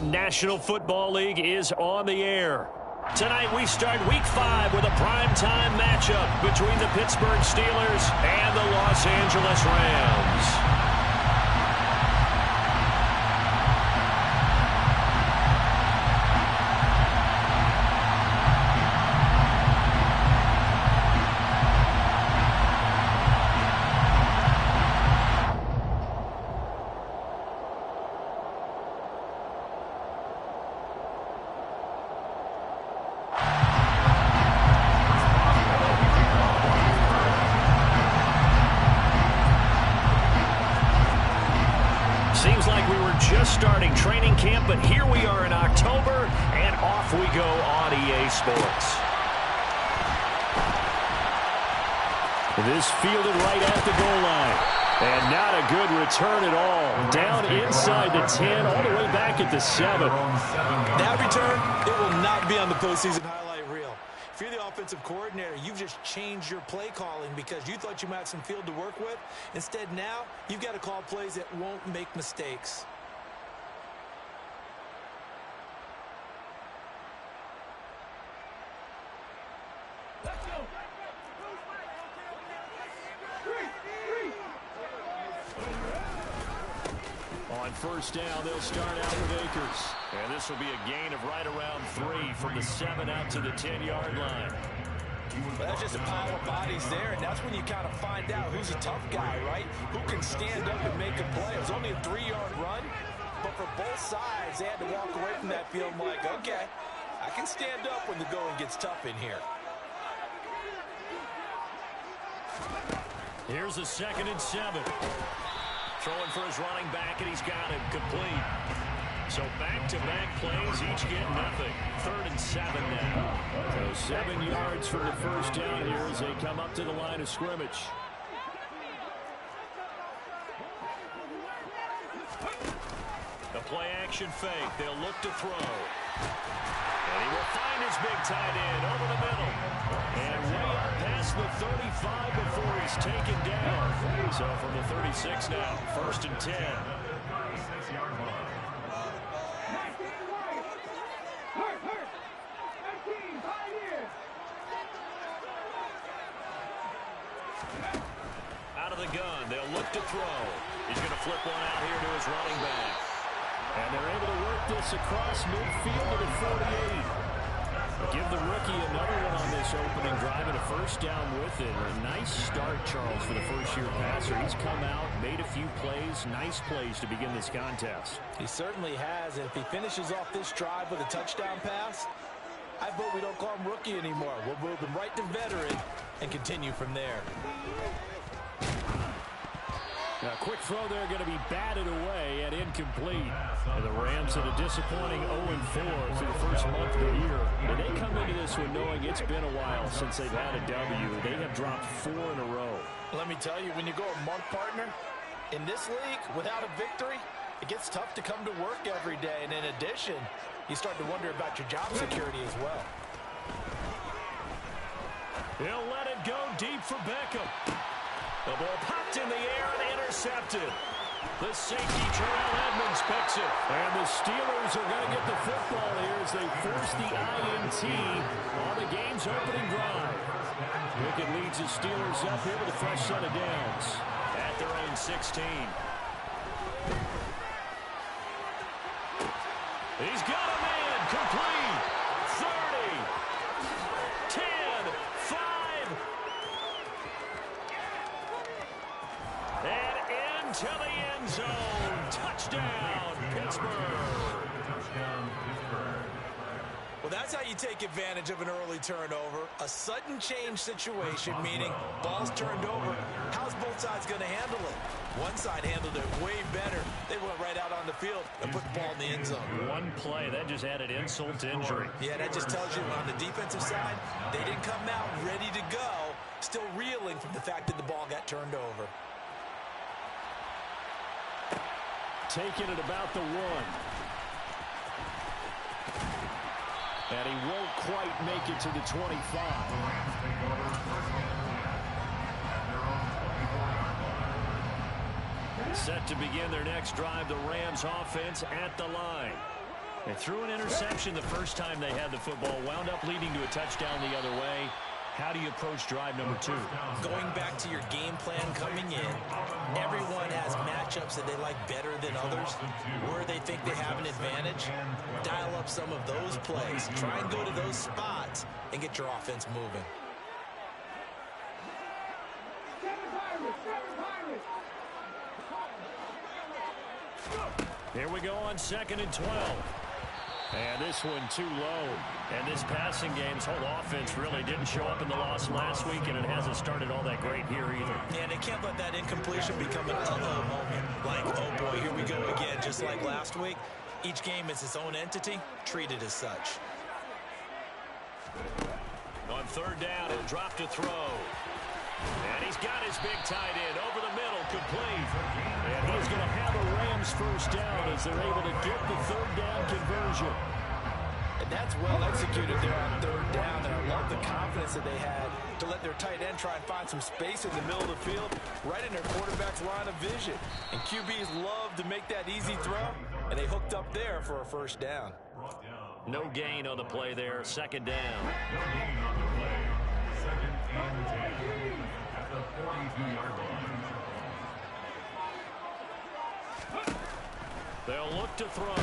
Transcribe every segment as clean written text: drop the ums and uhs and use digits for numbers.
National Football League is on the air. Tonight we start Week 5 with a primetime matchup between the Pittsburgh Steelers and the Los Angeles Rams. Seems like we were just starting training camp, but here we are in October, and off we go on EA Sports. This fielded right at the goal line. And not a good return at all. Down inside the 10, all the way back at the 7. That return, it will not be on the postseason highlight reel. If you're the offensive coordinator, you've just changed your play calling because you thought you might have some field to work with. Instead, now, you've got to call plays that won't make mistakes. On first down, they'll start out with Akers. And this will be a gain of right around 3 from the 7 out to the 10-yard line. Well, that's just a pile of bodies there, and that's when you kind of find out who's a tough guy, right? Who can stand up and make a play. It was only a 3-yard run, but for both sides, they had to walk away from that field like, okay, I can stand up when the going gets tough in here. Here's a 2nd and 7. Throwing for his running back, and he's got him complete. So back-to-back plays, each get nothing. 3rd and 7 now. So 7 yards from the first down here as they come up to the line of scrimmage. The play-action fake. They'll look to throw. And he will find his big tight end over the middle. And way up past the 35 before he's taken down. So from the 36 now, 1st and 10. Out of the gun, they'll look to throw. He's going to flip one out here to his running back. And they're able to work this across midfield to the 48. Give the rookie another one on this opening drive and a first down with it. A nice start, Charles, for the first-year passer. He's come out, made a few plays, nice plays to begin this contest. He certainly has, and if he finishes off this drive with a touchdown pass, I vote we don't call him rookie anymore. We'll move him right to veteran and continue from there. Now, a quick throw there going to be batted away and incomplete. And the Rams at a disappointing 0-4 through the first month of the year. And they come into this one knowing it's been a while since they've had a W. They have dropped 4 in a row. Let me tell you, when you go a month, partner, in this league, without a victory, it gets tough to come to work every day. And in addition, you start to wonder about your job security as well. He'll let it go deep for Beckham. The ball popped in the air and intercepted. The safety, Terrell Edmonds, picks it. And the Steelers are going to get the football here as they force the INT on the game's opening drive. Pickett leads the Steelers up here with a fresh set of downs at their own 16. He's got a man complete. 30, 10, 5. And into the end zone. Touchdown, Pittsburgh. Well, that's how you take advantage of an early turnover. A sudden change situation, meaning ball's turned over. How's both sides going to handle it? One side handled it way better. They went right out on the field and put the ball in the end zone. One play, that just added insult to injury. Yeah, that just tells you on the defensive side, they didn't come out ready to go, still reeling from the fact that the ball got turned over. Taking it about the 1. And he won't quite make it to the 25. Set to begin their next drive, the Rams offense at the line. They threw an interception the first time they had the football, wound up leading to a touchdown the other way. How do you approach drive number 2? Going back to your game plan coming in, everyone has matchups that they like better than others, where they think they have an advantage. Dial up some of those plays. Try and go to those spots and get your offense moving. Here we go on 2nd and 12. And this one too low. And this passing game's whole offense really didn't show up in the loss last week, and it hasn't started all that great here either. Yeah, they can't let that incompletion become an uh-oh moment. Like, oh boy, here we go again, just like last week. Each game is its own entity, treated as such. On 3rd down, he'll drop to throw. And he's got his big tight end over the middle, complete. And he's going to have a Rams first down as they're able to get the 3rd down conversion. And that's well executed there on 3rd down. And I love the confidence that they had to let their tight end try and find some space in the middle of the field, right in their quarterback's line of vision. And QBs love to make that easy throw, and they hooked up there for a first down. No gain on the play there, 2nd down. No gain on the play. 2nd and 10 at the 42-yard line. They'll look to throw.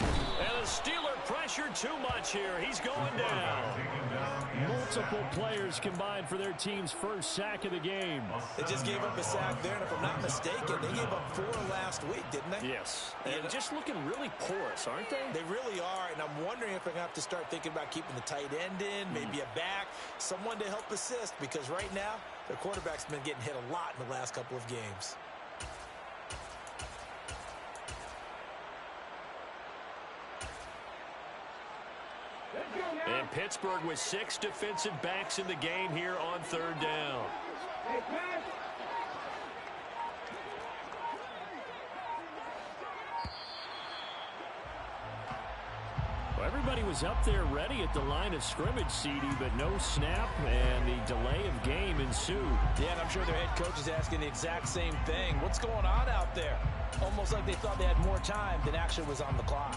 And the Steeler pressured too much here. He's going down. Multiple players combined for their team's first sack of the game. They just gave up a sack there, and if I'm not mistaken, they gave up 4 last week, didn't they? Yes. And just looking really porous, aren't they? They really are, and I'm wondering if they're going to have to start thinking about keeping the tight end in, maybe a back, someone to help assist, because right now, their quarterback's been getting hit a lot in the last couple of games. And Pittsburgh with 6 defensive backs in the game here on 3rd down. Well, everybody was up there ready at the line of scrimmage, CD, but no snap, and the delay of game ensued. Yeah, and I'm sure their head coach is asking the exact same thing. What's going on out there? Almost like they thought they had more time than actually was on the clock.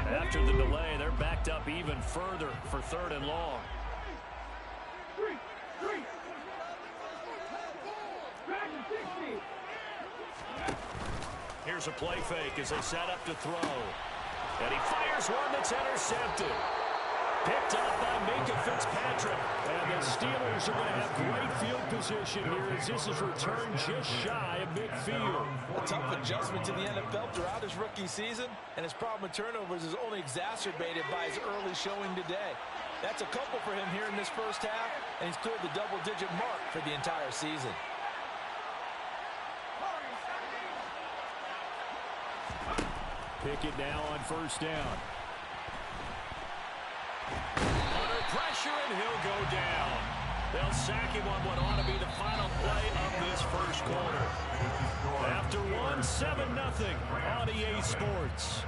After the delay, they're backed up even further for 3rd and long. Here's a play fake as they set up to throw. And he fires one that's intercepted. Picked up by Minka Fitzpatrick. And the Steelers are going to have great field position here as this is returned just shy of midfield. A tough adjustment to the NFL throughout his rookie season, and his problem with turnovers is only exacerbated by his early showing today. That's a couple for him here in this first half, and he's cleared the double-digit mark for the entire season. Pickett now on 1st down. Under pressure, and he'll go down. They'll sack him on what ought to be the final play of this first quarter. After one, 7-0 on EA Sports.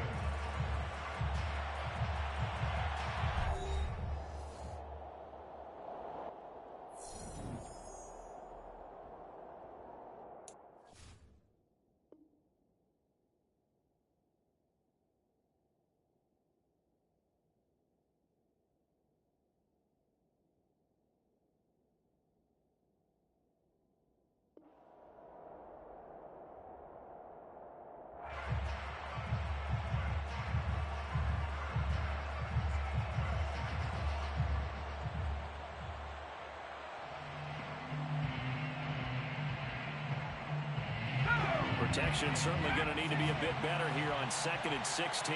Protection certainly going to need to be a bit better here on 2nd and 16.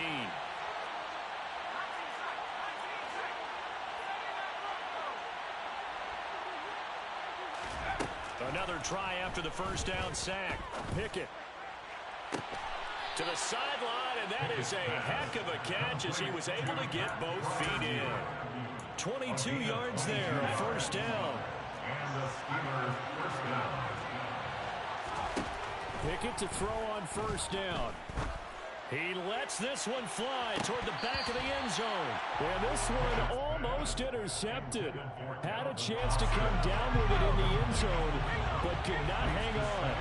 Another try after the first down sack. Pickett to the sideline, and that is a heck of a catch as he was able to get both feet in. 22 yards there, a first down. And the Steelers first down. Pickett to throw on 1st down. He lets this one fly toward the back of the end zone. And this one almost intercepted. Had a chance to come down with it in the end zone, but could not hang on.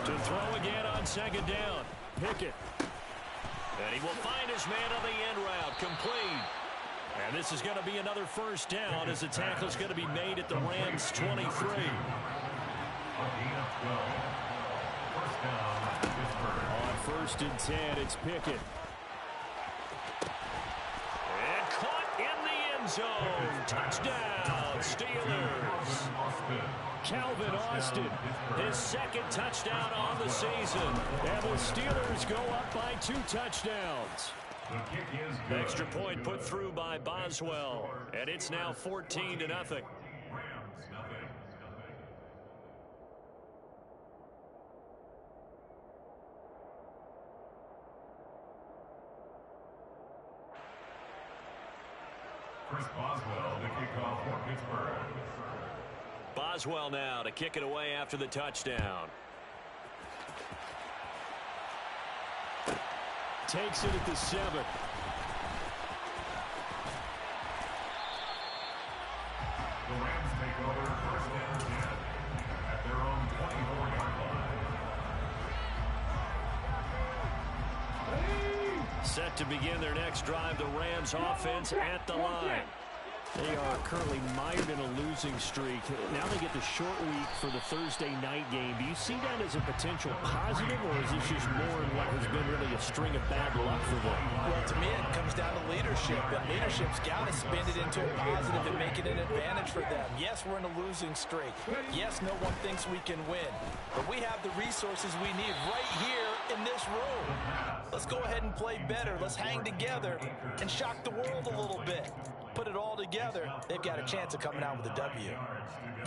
To throw again on second down. Pickett. And he will find his man on the end route. Complete. And this is going to be another first down as the tackle is going to be made at the Rams' 23. On first and 10, it's Pickett. And caught in the end zone. Touchdown, Steelers. Calvin Austin, his second touchdown on the season. And the Steelers go up by 2 touchdowns. Extra point put through by Boswell. And it's now 14-0. Chris Boswell, the kickoff for Pittsburgh. Boswell now to kick it away after the touchdown. Takes it at the 7. The Rams take over first and 10 at their own 24-yard line. Set to begin their next drive, the Rams offense at the line. They are currently mired in a losing streak. Now they get the short week for the Thursday night game. Do you see that as a potential positive, or is this just more in what has been really a string of bad luck for them? Well, to me, it comes down to leadership. And leadership's got to spin it into a positive and make it an advantage for them. Yes, we're in a losing streak. Yes, no one thinks we can win. But we have the resources we need right here in this room. Let's go ahead and play better. Let's hang together and shock the world a little bit. Put it all together, they've got a chance of coming out with a W.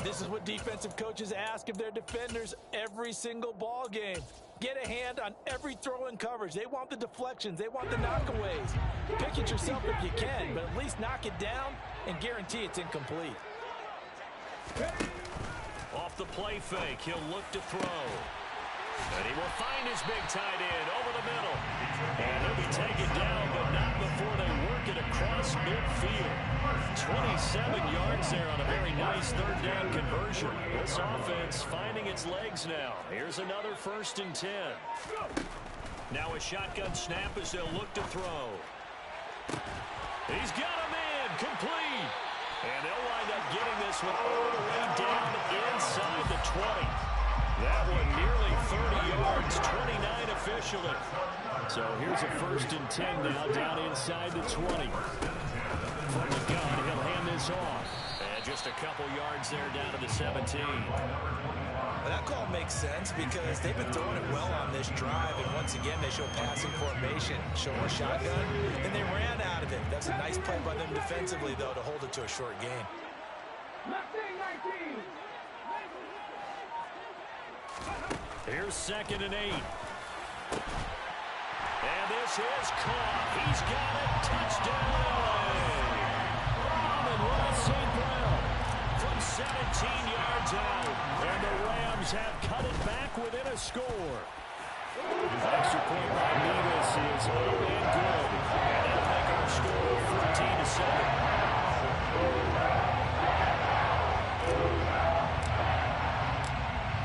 This is what defensive coaches ask of their defenders every single ball game. Get a hand on every throw in coverage. They want the deflections. They want the knockaways. Pick it yourself if you can, but at least knock it down and guarantee it's incomplete. Off the play fake, he'll look to throw. And he will find his big tight end over the middle. And he'll be taken down, but not before they work it across midfield. 27 yards there on a very nice third down conversion. This offense finding its legs now. Here's another first and 10. Now a shotgun snap as they'll look to throw. He's got him in, complete. And they'll wind up getting this one all the way down inside the 20. That one nearly 30 yards, 29 officially. So here's a first and 10 now down inside the 20. From the gun, he'll hand this off. And just a couple yards there down to the 17. Well, that call makes sense because they've been throwing it well on this drive. And once again, they show passing formation, show a shotgun, and they ran out of it. That's a nice play by them defensively, though, to hold it to a short game. Here's second and 8. And this is caught. He's got it. Touchdown. Amon-Ra St. Brown from 17 yards out. And the Rams have cut it back within a score. Extra point by Nevis is up and good. And they'll make our score 14-7.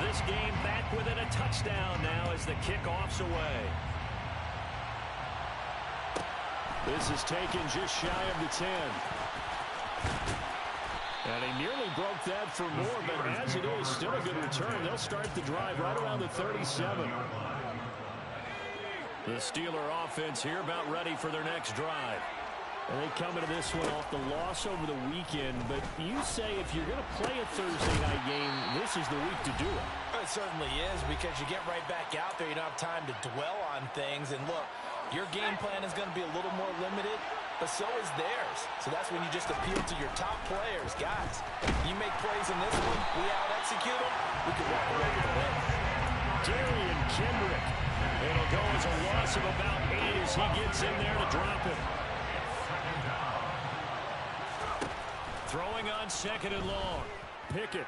This game back within a touchdown now as the kickoff's away. This is taken just shy of the 10. And he nearly broke that for more, but as it is, still a good return. They'll start the drive right around the 37. The Steeler offense here about ready for their next drive. And they come into this one off the loss over the weekend, but you say if you're going to play a Thursday night game, this is the week to do it. It certainly is, because you get right back out there. You don't have time to dwell on things. And look, your game plan is going to be a little more limited, but so is theirs. So that's when you just appeal to your top players. Guys, you make plays in this one, we out-execute them, we can walk away with a win. Darian Kendrick. It'll go as a loss of about 8 as he gets in there to drop it. Throwing on second and long. Pickett.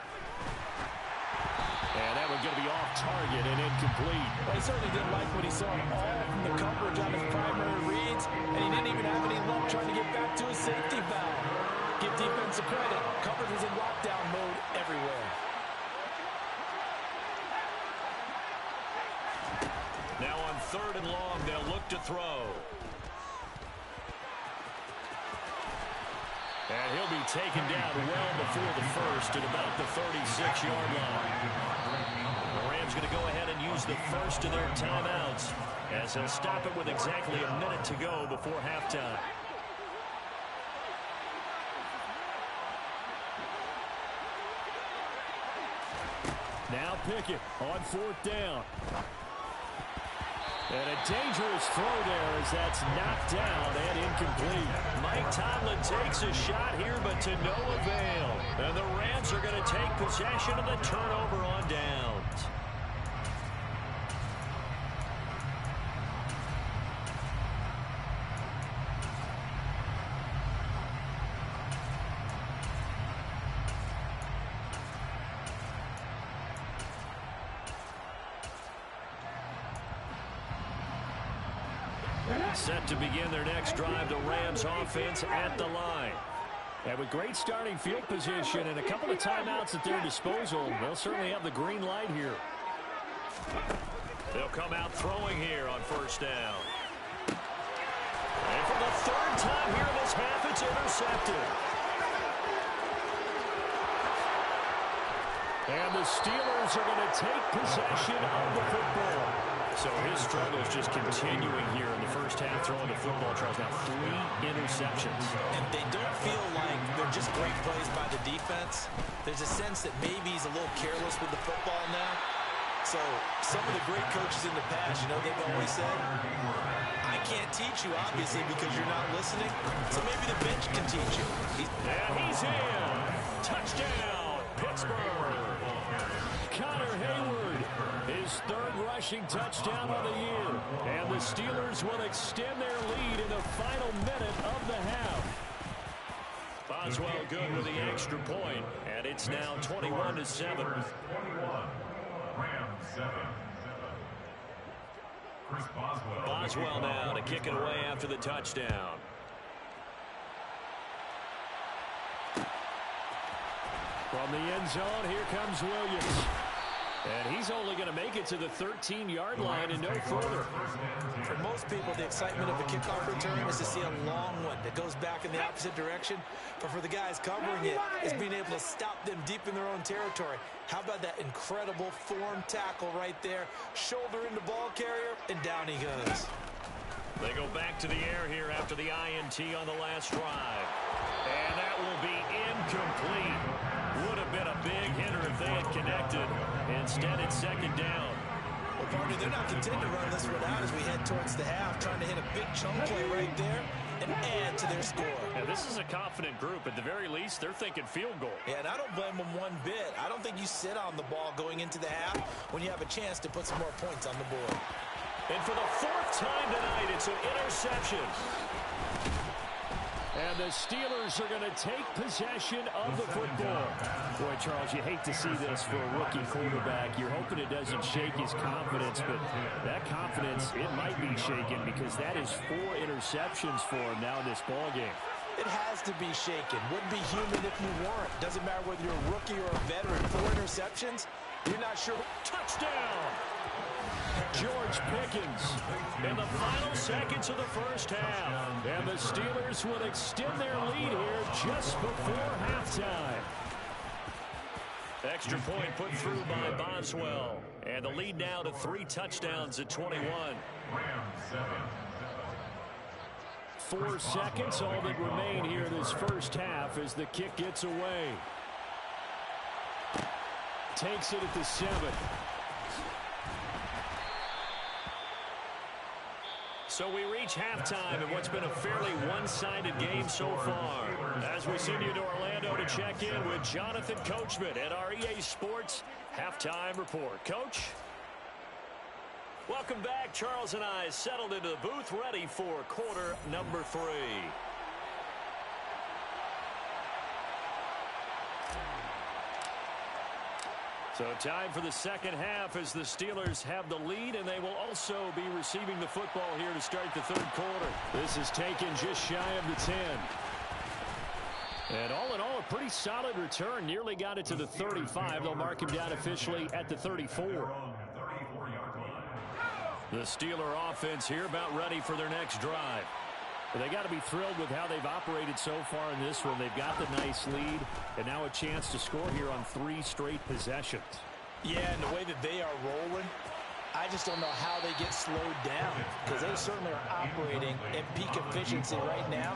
And that one's going to be off target and incomplete. Well, he certainly didn't like what he saw all from the coverage on his primary reads, and he didn't even have any luck trying to get back to his safety valve. Give defensive credit. Coverage was in lockdown mode everywhere. Now on 3rd and long, they'll look to throw. And he'll be taken down well before the first at about the 36-yard line. The Rams going to go ahead and use the first of their timeouts as they'll stop it with exactly a minute to go before halftime. Now Pickett on 4th down. And a dangerous throw there as that's knocked down and incomplete. Mike Tomlin takes a shot here, but to no avail. And the Rams are going to take possession of the turnover on downs. Set to begin their next drive, the Rams offense at the line. And with great starting field position and a couple of timeouts at their disposal, they'll certainly have the green light here. They'll come out throwing here on 1st down. And for the 3rd time here in this half, it's intercepted. And the Steelers are going to take possession of the football. So his struggles just continuing here in the first half, throwing the football. Charles, now 3 interceptions. And they don't feel like they're just great plays by the defense. There's a sense that maybe he's a little careless with the football now. So some of the great coaches in the past, you know, they've always said, I can't teach you, obviously, because you're not listening. So maybe the bench can teach you. And he's in. Touchdown, Pittsburgh. Connor Hayward, his 3rd rushing touchdown of the year. And the Steelers will extend their lead in the final minute of the half. Boswell good with the extra point, and it's now 21-7. 21, Rams 7. Chris Boswell. Boswell now to kick it away after the touchdown. From the end zone, here comes Williams. And he's only going to make it to the 13-yard line and no further. For most people, the excitement of a kickoff return is to see a long one that goes back in the opposite direction. But for the guys covering it, is being able to stop them deep in their own territory. How about that incredible form tackle right there? Shoulder into ball carrier, and down he goes. They go back to the air here after the INT on the last drive. And that will be incomplete. Would have been a big hitter if they had connected. Instead, it's 2nd down. Well, partner, they're not content to run this one out as we head towards the half, trying to hit a big chunk play right there and add to their score. Yeah, this is a confident group. At the very least, they're thinking field goal. Yeah, and I don't blame them one bit. I don't think you sit on the ball going into the half when you have a chance to put some more points on the board. And for the 4th time tonight, it's an interception. And the Steelers are going to take possession of the football. Boy, Charles, you hate to see this for a rookie quarterback. You're hoping it doesn't shake his confidence, but that confidence, it might be shaken because that is 4 interceptions for him now in this ballgame. It has to be shaken. Wouldn't be human if you weren't. Doesn't matter whether you're a rookie or a veteran. 4 interceptions, you're not sure. Touchdown! George Pickens in the final seconds of the first half. And the Steelers will extend their lead here just before halftime. Extra point put through by Boswell. And the lead now to 3 touchdowns at 21. 4 seconds, all that remain here in this first half as the kick gets away. Takes it at the 7. So we reach halftime in what's been a fairly one-sided game so far. As we send you to Orlando to check in with Jonathan Coachman at our EA Sports Halftime Report. Coach? Welcome back. Charles and I settled into the booth ready for quarter number 3. So time for the second half as the Steelers have the lead, and they will also be receiving the football here to start the 3rd quarter. This is taken just shy of the 10. And all in all, a pretty solid return. Nearly got it to the 35. They'll mark him down officially at the 34. The Steeler offense here about ready for their next drive. But they got to be thrilled with how they've operated so far in this one. They've got the nice lead, and now a chance to score here on 3 straight possessions. Yeah, and the way that they are rolling, I just don't know how they get slowed down, because they certainly are operating at peak efficiency right now.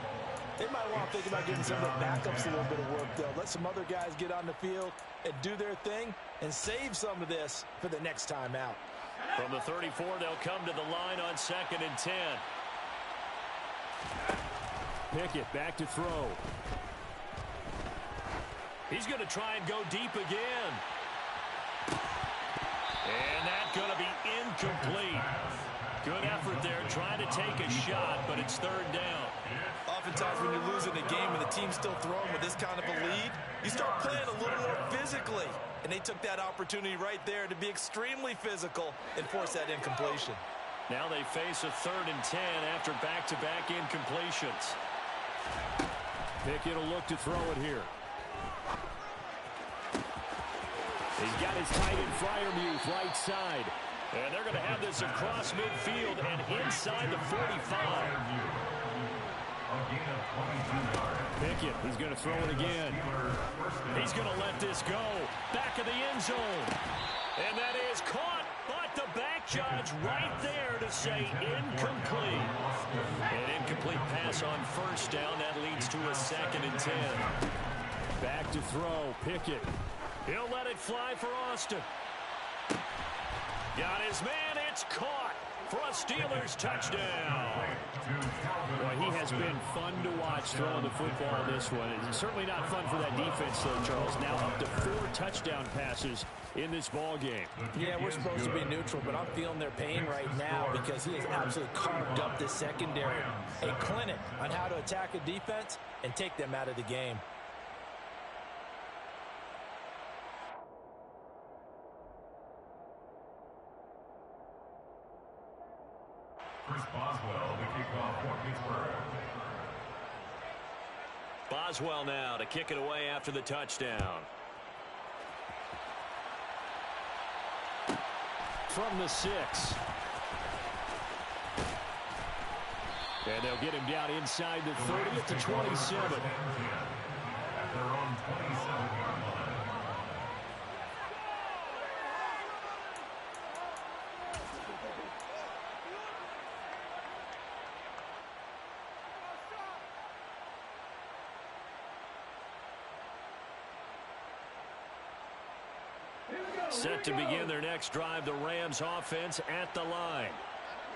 They might want to think about giving some of the backups a little bit of work, though. Let some other guys get on the field and do their thing and save some of this for the next time out. From the 34, they'll come to the line on 2nd and 10. Pickett back to throw. He's going to try and go deep again. And that's going to be incomplete. Good effort there trying to take a shot, but it's 3rd down. Oftentimes when you're losing a game and the team's still throwing with this kind of a lead, you start playing a little more physically. And they took that opportunity right there to be extremely physical and force that incompletion. Now they face a 3rd and 10 after back-to-back incompletions. Pickett will look to throw it here. He's got his tight end Freiermuth right side. And they're going to have this across midfield and inside the 45. Pickett, he's going to throw it again. He's going to let this go. Back of the end zone. And that is caught, but the back judge right there to say incomplete. An incomplete pass on 1st down. That leads to a 2nd and 10. Back to throw, Pickett. He'll let it fly for Austin. Got his man, it's caught for a Steelers touchdown. Boy, he has been fun to watch throwing the football in this one. It's certainly not fun for that defense, though, Charles. Now up to 4 touchdown passes in this ball game. Yeah, we're supposed to be neutral, but I'm feeling their pain right now because he has absolutely carved up this secondary. A clinic on how to attack a defense and take them out of the game. Chris Boswell, the kickoff for Pittsburgh. Boswell now to kick it away after the touchdown. From the 6. And they'll get him down inside the 30 at the 27. At their own 27-yard line. Set to begin their next drive, the Rams offense at the line.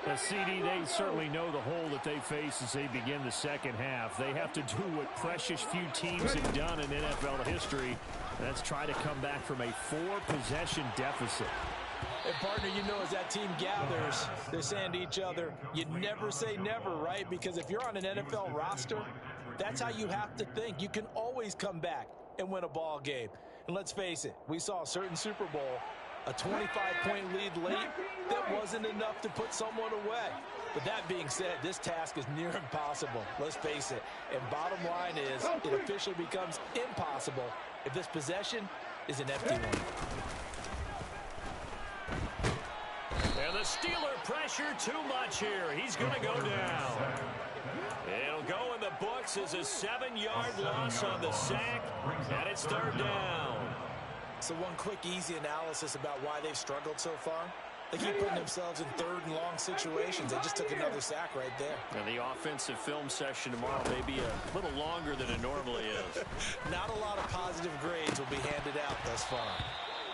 The CD, they certainly know the hole that they face as they begin the 2nd half. They have to do what precious few teams have done in NFL history. That's try to come back from a 4-possession deficit. And partner, you know, as that team gathers, they're saying to each other, you never say never, right? Because if you're on an NFL roster, that's how you have to think. You can always come back and win a ball game. And let's face it, we saw a certain Super Bowl, a 25-point lead late, that wasn't enough to put someone away. But that being said, this task is near impossible. Let's face it. And bottom line is, it officially becomes impossible if this possession is an empty one. And the Steeler pressure too much here. He's going to go down. It'll go in the books as a 7-yard loss on the sack, and it's 3rd down. So one quick, easy analysis about why they've struggled so far. They keep putting themselves in 3rd and long situations. They just took another sack right there. And the offensive film session tomorrow may be a little longer than it normally is. Not a lot of positive grades will be handed out thus far.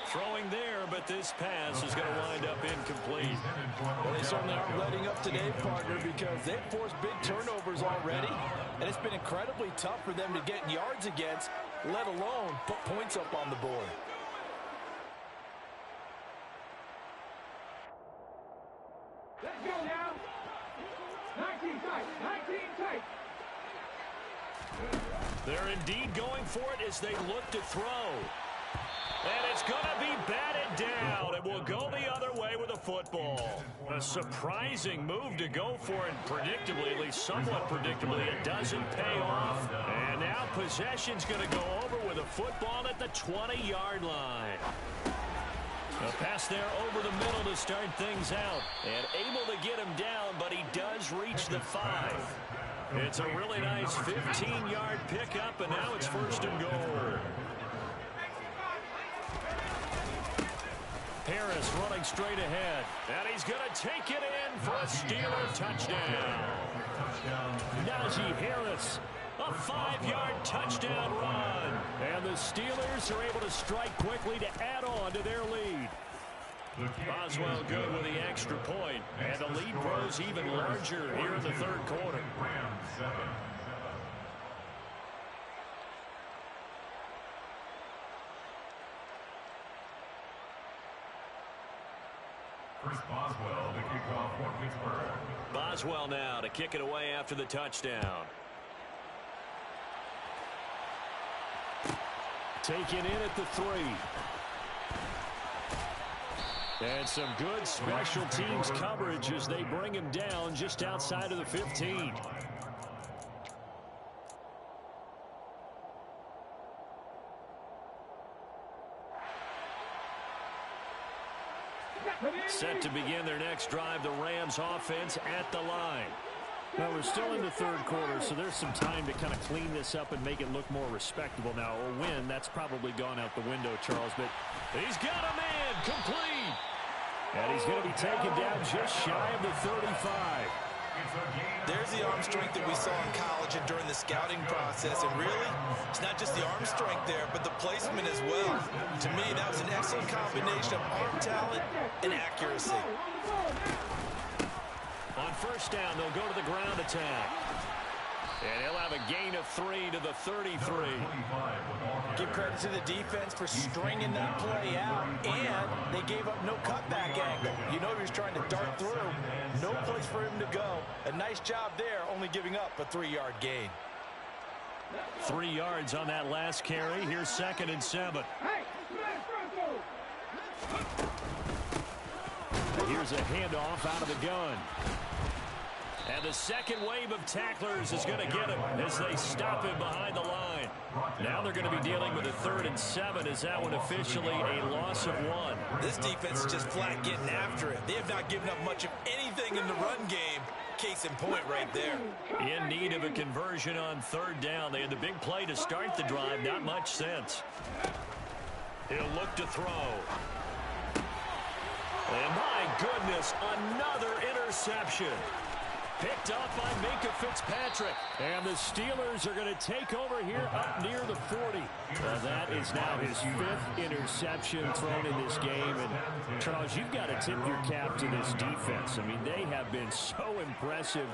Throwing there, but this pass is going to wind up incomplete. Well, they certainly aren't letting up today, partner, because they've forced big turnovers already, and it's been incredibly tough for them to get yards against, let alone put points up on the board. Let's go now. 19 tight, 19 tight. They're indeed going for it as they look to throw. And it's going to be batted down. It will go the other way with the football. A surprising move to go for it predictably, at least somewhat predictably. It doesn't pay off. And now possession's going to go over with a football at the 20-yard line. A pass there over the middle to start things out. And able to get him down, but he does reach the 5. It's a really nice 15-yard pickup, and now it's 1st and goal. Harris running straight ahead. And he's going to take it in for a Steeler touchdown. Najee Harris, a 5-yard touchdown run. And the Steelers are able to strike quickly to add on to their lead. Boswell good with the extra point. And the lead grows even larger here in the 3rd quarter. First Boswell to kick off for Pittsburgh. Boswell now to kick it away after the touchdown. Taken in at the 3. And some good special teams coverage as they bring him down just outside of the 15. Set to begin their next drive, the Rams offense at the line. Well, we're still in the 3rd quarter, so there's some time to kind of clean this up and make it look more respectable. Now, a win, that's probably gone out the window, Charles, but he's got a man complete. And he's going to be taken down just shy of the 35. There's the arm strength that we saw in college and during the scouting process. And really, it's not just the arm strength there, but the placement as well. To me, that was an excellent combination of arm talent and accuracy. On 1st down, they'll go to the ground attack. And he'll have a gain of 3 to the 33. Give credit to the defense for stringing that play out, and they gave up no cutback angle. You know he was trying to dart through. No place for him to go. A nice job there, only giving up a 3-yard gain. 3 yards on that last carry. Here's 2nd and 7. Here's a handoff out of the gun. And the second wave of tacklers is going to get him as they stop him behind the line. Now they're going to be dealing with a 3rd and 7 as that one officially a loss of 1. This defense is just flat getting after it. They have not given up much of anything in the run game. Case in point right there. In need of a conversion on 3rd down. They had the big play to start the drive. Not much sense. He'll look to throw. And my goodness, another interception. Picked up by Minka Fitzpatrick. And the Steelers are going to take over here up near the 40. Well, that is now his 5th interception thrown in this game. And, Charles, you've got to tip your cap to this defense. I mean, they have been so impressive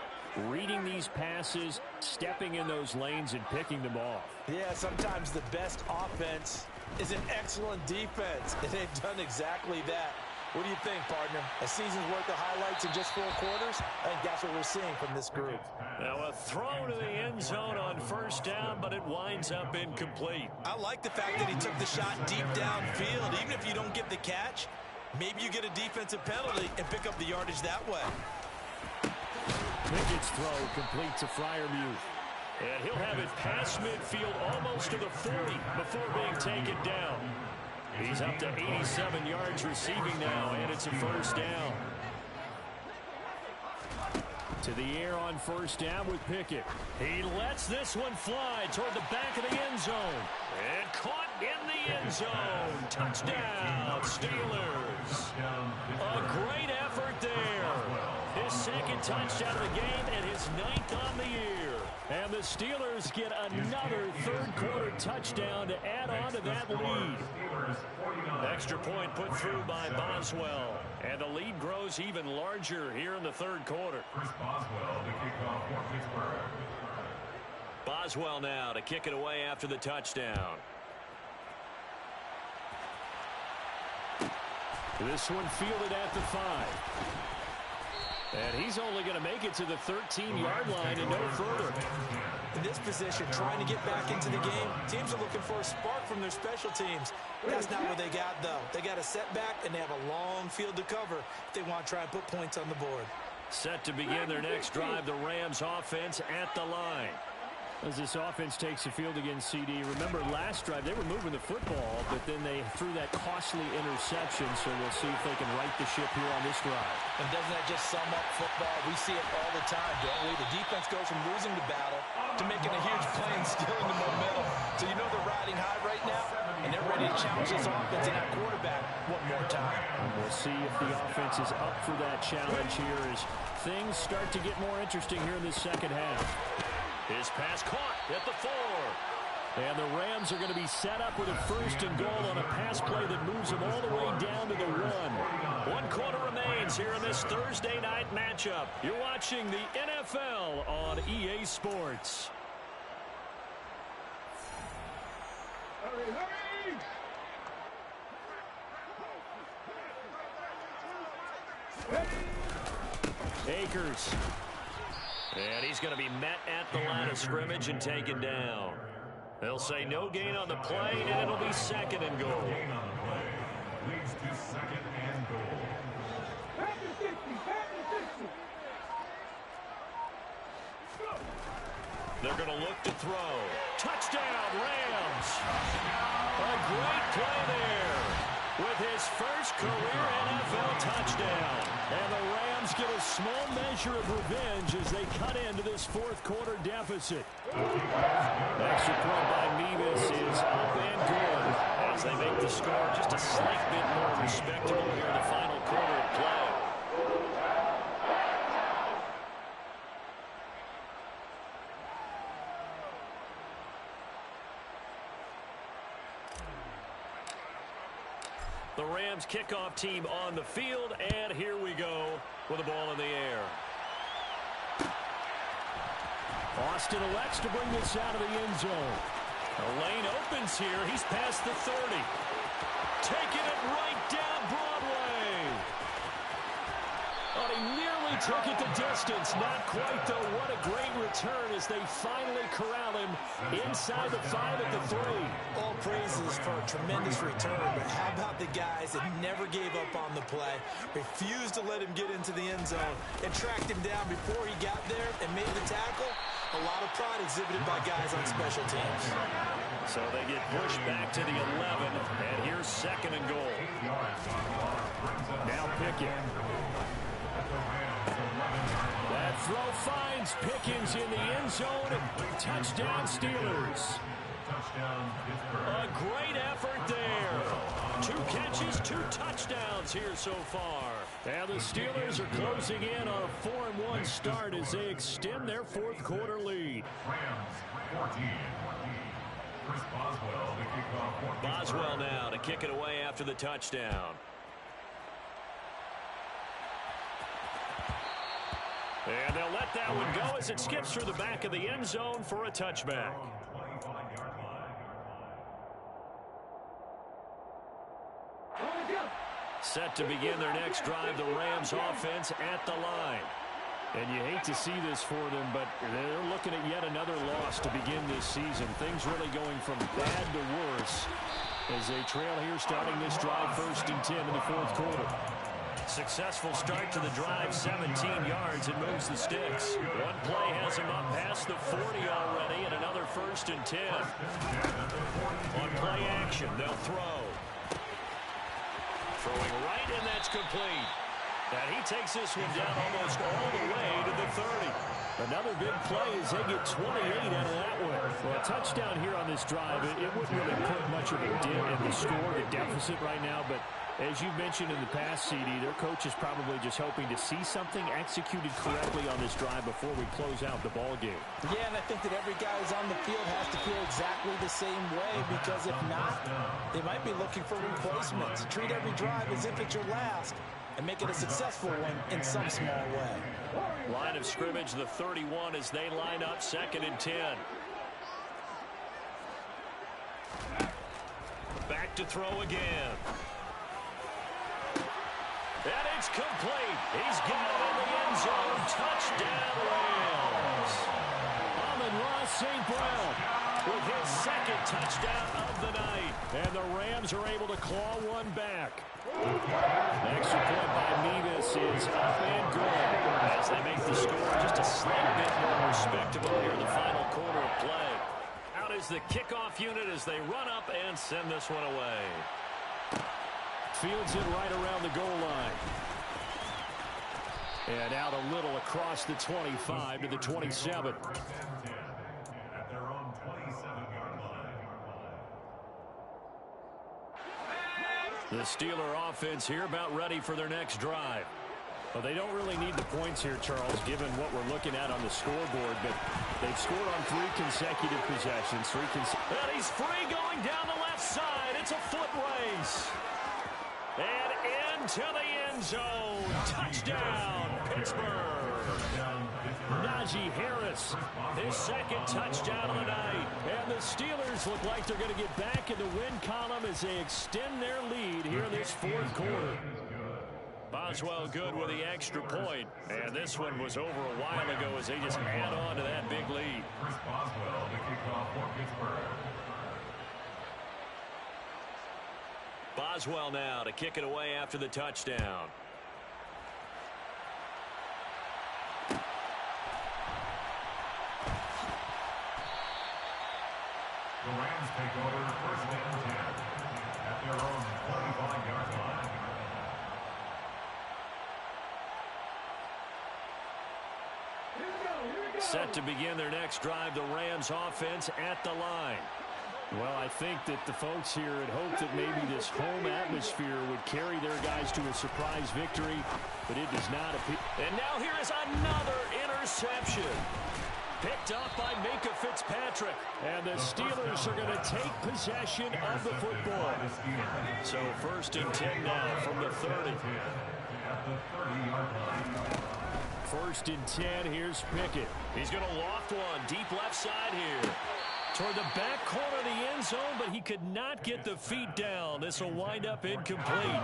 reading these passes, stepping in those lanes, and picking them off. Yeah, sometimes the best offense is an excellent defense. And they've done exactly that. What do you think, partner? A season's worth of highlights in just 4 quarters? I think that's what we're seeing from this group. Now a throw to the end zone on 1st down, but it winds up incomplete. I like the fact that he took the shot deep downfield. Even if you don't get the catch, maybe you get a defensive penalty and pick up the yardage that way. Pickett's throw complete to Freiermuth. And he'll have it past midfield almost to the 40 before being taken down. He's up to 87 yards receiving now, and it's a 1st down. To the air on 1st down with Pickett. He lets this one fly toward the back of the end zone. And caught in the end zone. Touchdown, Steelers. A great effort there. His 2nd touchdown of the game and his 9th on the year. And the Steelers get another 3rd quarter touchdown to add on to that lead. Extra point put through by Boswell. And the lead grows even larger here in the 3rd quarter. Boswell to kick off for Pittsburgh. Boswell now to kick it away after the touchdown. This one fielded at the 5. And he's only going to make it to the 13-yard line and no further. In this position, trying to get back into the game, teams are looking for a spark from their special teams. That's not what they got, though. They got a setback, and they have a long field to cover if they want to try and put points on the board. Set to begin their next drive, the Rams offense at the line. As this offense takes the field against CD, remember last drive they were moving the football, but then they threw that costly interception, so we'll see if they can right the ship here on this drive. And doesn't that just sum up football? We see it all the time, don't we? The defense goes from losing the battle to making a huge play and stealing the momentum. So you know they're riding high right now, and they're ready to challenge this offense and that quarterback one more time. And we'll see if the offense is up for that challenge here as things start to get more interesting here in the second half. His pass caught at the 4. And the Rams are going to be set up with a 1st and goal on a pass play that moves them all the way down to the 1. 1 quarter remains here in this Thursday night matchup. You're watching the NFL on EA Sports. Akers. And he's going to be met at the line of scrimmage and taken down. They'll say no gain on the play, and it'll be 2nd and goal. Gain on the play leads to 2nd and goal. They're going to look to throw. Touchdown, Rams. A great play there with his first career NFL touchdown. And the Rams get a small measure of revenge as they cut into this 4th quarter deficit. Extra point by Mevis is up and good as they make the score just a slight bit more respectable here in the final quarter of play. The Rams kickoff team on the field, and here we go with the ball in the air. Austin elects to bring this out of the end zone. The lane opens here. He's past the 30. Taking it right down Broadway. Oh, he nearly took it the distance. Not quite, though. What a great return as they finally corral him inside the 5 at the 3. All praises for a tremendous return, but how about the guys that never gave up on the play, refused to let him get into the end zone, and tracked him down before he got there and made the tackle? A lot of pride exhibited by guys on special teams. So they get pushed back to the 11, and here's 2nd and goal. Now Pickett. That throw finds Pickens in the end zone. Touchdown Steelers. A great effort there. 2 catches, 2 touchdowns here so far. And the Steelers are closing in on a 4-1 start as they extend their 4th quarter lead. Rams 14. Chris Boswell to kick off. Boswell now to kick it away after the touchdown. And they'll let that one go as it skips through the back of the end zone for a touchback. Set to begin their next drive, the Rams offense at the line. And you hate to see this for them, but they're looking at yet another loss to begin this season. Things really going from bad to worse as they trail here starting this drive 1st and 10 in the 4th quarter. Successful start to the drive, 17 yards, and moves the sticks. One play has him up past the 40 already, and another 1st and 10. On play action, they'll throw. Throwing right, and that's complete. And he takes this one down almost all the way to the 30. Another big play as they get 28 out of that one. Well, a touchdown here on this drive, it wouldn't really put much of a dent in the score, the deficit right now, but as you mentioned in the past, CD, their coach is probably just hoping to see something executed correctly on this drive before we close out the ball game. Yeah, and I think that every guy who's on the field has to feel exactly the same way, because if not, they might be looking for replacements. Treat every drive as if it's your last and make it a successful one in some small way. Line of scrimmage, the 31 as they line up 2nd and 10. Back to throw again. And it's complete. He's got it in the end zone. Touchdown, Rams. Amon-Ra St. Brown with his 2nd touchdown of the night. And the Rams are able to claw one back. Extra point by Mevis is up and good as they make the score just a slight bit more respectable here in the final quarter of play. is the kickoff unit as they run up and send this one away. Fields it right around the goal line. And out a little across the 25 to the 27. At their own 27-yard line. The Steeler offense here about ready for their next drive. Well, they don't really need the points here, Charles, given what we're looking at on the scoreboard, but they've scored on 3 consecutive possessions. And he's free going down the left side. It's a foot race. And into the end zone. Touchdown, Pittsburgh. Najee Harris, his second touchdown of the night. And the Steelers look like they're going to get back in the win column as they extend their lead here in this fourth quarter. Boswell good with the extra point. And this one was over a while ago as they just add on to that big lead. Chris Boswell, the kickoff for Pittsburgh. Boswell now to kick it away after the touchdown. The Rams take over first and 10 at their own 25-yard line. Set to begin their next drive, the Rams offense at the line. Well, I think that the folks here had hoped that maybe this home atmosphere would carry their guys to a surprise victory, but it does not appear. And now here is another interception. Picked up by Minka Fitzpatrick. And the Steelers are going to take possession of the football. So first and 10 now from the 30. At the 30-yard line. First and 10, here's Pickett. He's going to loft one deep left side here. Toward the back corner of the end zone, but he could not get the feet down. This will wind up incomplete.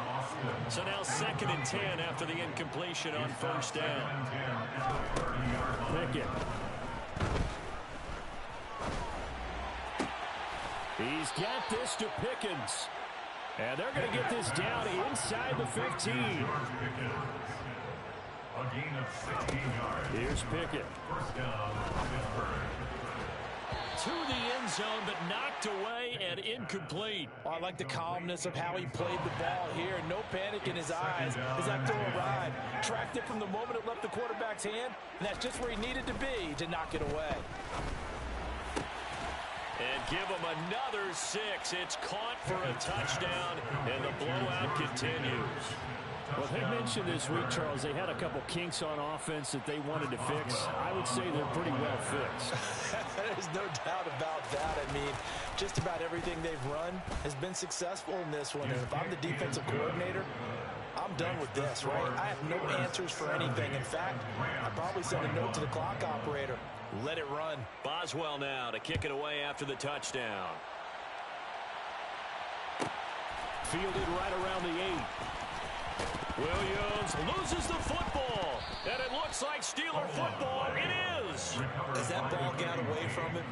So now second and 10 after the incompletion on first down. Pickett. He's got this to Pickens. And they're going to get this down inside the 15. A gain of 16 yards. Here's Pickett. First down, Pittsburgh. To the end zone, but knocked away and incomplete. Oh, I like the calmness of how he played the ball here. No panic in his eyes as that throw arrived. Tracked it from the moment it left the quarterback's hand, and that's just where he needed to be to knock it away. And give him another 6. It's caught for a touchdown, and the blowout continues. Well, they mentioned this week, Charles, they had a couple kinks on offense that they wanted to fix. I would say they're pretty well fixed. There's no doubt about that. I mean, just about everything they've run has been successful in this one. And if I'm the defensive coordinator, I'm done with this, right? I have no answers for anything. In fact, I'd probably send a note to the clock operator. Let it run. Boswell now to kick it away after the touchdown. Fielded right around the 8. Williams loses the football, and it looks like Steeler football. It is. As that ball got away from him,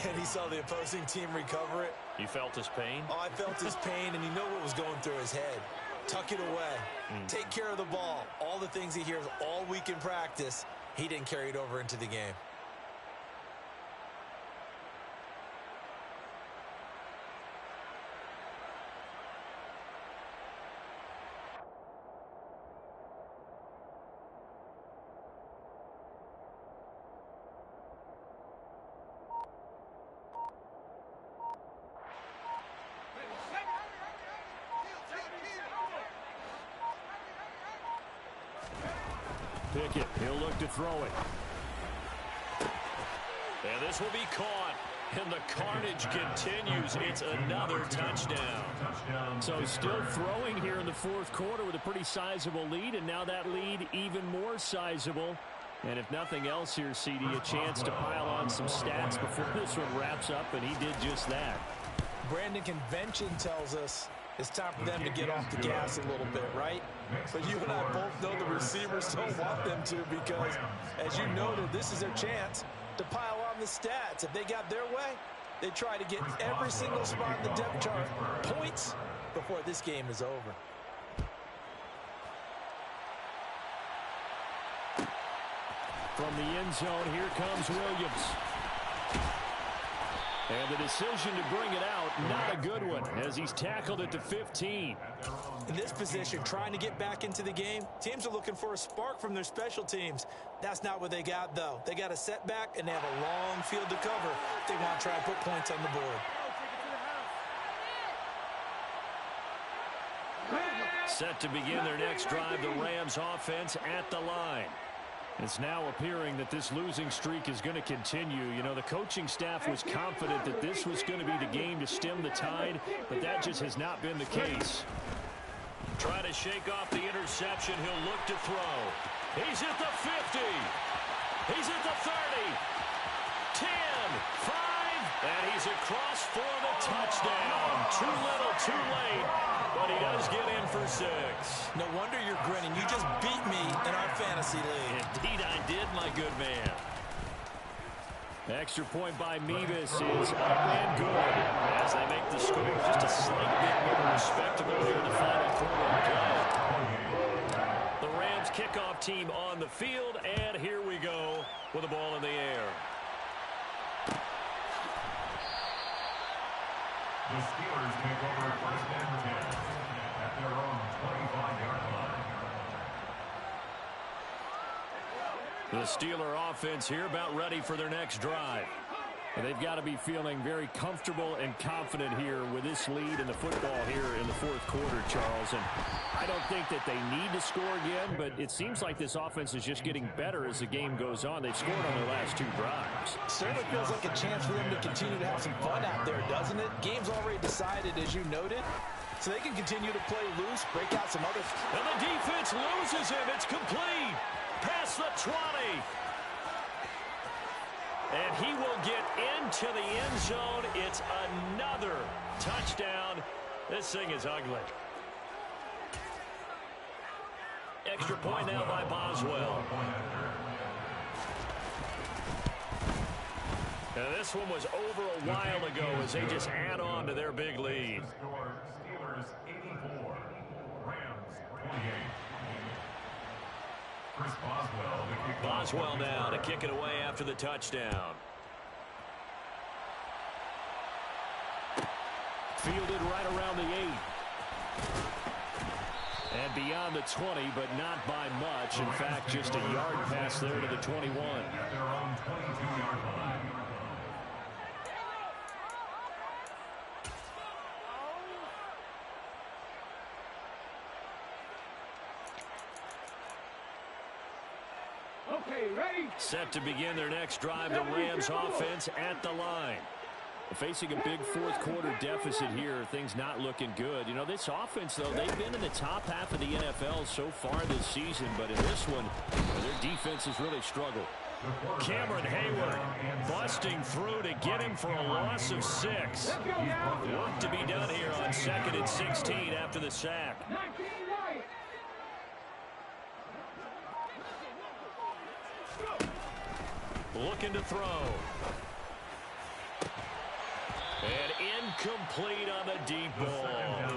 and he saw the opposing team recover it. You felt his pain? Oh, I felt his pain, and you know what was going through his head. Tuck it away. Take care of the ball. All the things he hears all week in practice, he didn't carry it over into the game. Pickett, he'll look to throw it. And this will be caught. And the carnage continues. It's another touchdown. So still throwing here in the fourth quarter with a pretty sizable lead. And now that lead even more sizable. And if nothing else here, CD, a chance to pile on some stats before this one wraps up. And he did just that. Brandon, convention tells us it's time for them to get off the gas a little bit, right? But you and I both know the receivers don't want them to because, as you noted, this is their chance to pile on the stats. If they got their way, they try to get every single spot in the depth chart points before this game is over. From the end zone, here comes Williams. And the decision to bring it out, not a good one, as he's tackled it to 15. In this position, trying to get back into the game, teams are looking for a spark from their special teams. That's not what they got, though. They got a setback, and they have a long field to cover if they want to try and put points on the board. Set to begin their next drive, the Rams offense at the line. It's now appearing that this losing streak is going to continue. You know, the coaching staff was confident that this was going to be the game to stem the tide, but that just has not been the case. Try to shake off the interception. He'll look to throw. He's at the 50. He's at the 30. 10, 5, and he's across for the touchdown. Too little, too late, but he does get in for 6. No wonder you're grinning. You just beat me in our fantasy league. Indeed I did, my good man. Extra point by Mevis is up and good as they make the score just a slight bit more respectable here in the final quarter of the play. The Rams kickoff team on the field, and here we go with the ball in the air. The Steelers take over first and 10 at their own 25-yard line. The Steeler offense here about ready for their next drive. And they've got to be feeling very comfortable and confident here with this lead in the football here in the fourth quarter, Charles. And I don't think that they need to score again, but it seems like this offense is just getting better as the game goes on. They've scored on their last 2 drives. Certainly feels like a chance for them to continue to have some fun out there, doesn't it? Game's already decided, as you noted. So they can continue to play loose, break out some other... And the defense loses him. It's complete. Past the 20. And he will get into the end zone. It's another touchdown. This thing is ugly. Extra point now by Boswell. Now this one was over a while ago as they just add on to their big lead. Steelers 84, Rams 28. Chris Boswell now to kick it away after the touchdown. Fielded right around the 8. And beyond the 20, but not by much. In fact, just a yard pass there to the 21. At their own 22-yard line. Okay, ready? Set to begin their next drive, the Rams offense at the line. Facing a big fourth quarter deficit here, things not looking good. You know, this offense, though, they've been in the top half of the NFL so far this season, but in this one, their defense has really struggled. Cameron Hayward busting through to get him for a loss of 6. Work to be done here on 2nd and 16 after the sack. 19 right. Looking to throw. And incomplete on the deep ball.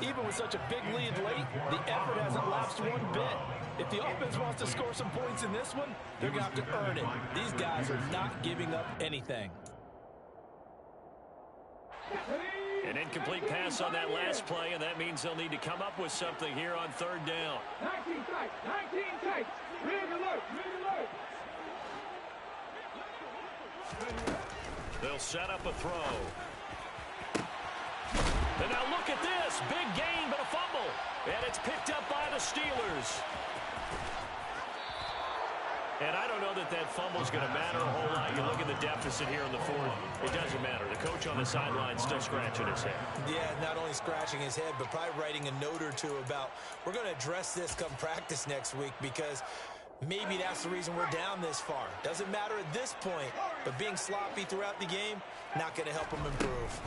Even with such a big lead late, the effort hasn't lapsed one bit. If the offense wants to score some points in this one, they're going to have to earn it. These guys are not giving up anything. An incomplete pass on that last play, and that means they'll need to come up with something here on 3rd down. 19 tight, 19 tight. Red alert, red alert. They'll set up a throw. And now look at this. Big gain, but a fumble. And it's picked up by the Steelers. And I don't know that that fumble is going to matter a whole lot. You look at the deficit here in the 4th. It doesn't matter. The coach on the sideline still scratching his head. Yeah, not only scratching his head, but probably writing a note or two about, we're going to address this come practice next week, because maybe that's the reason we're down this far. Doesn't matter at this point, but being sloppy throughout the game, not going to help him improve.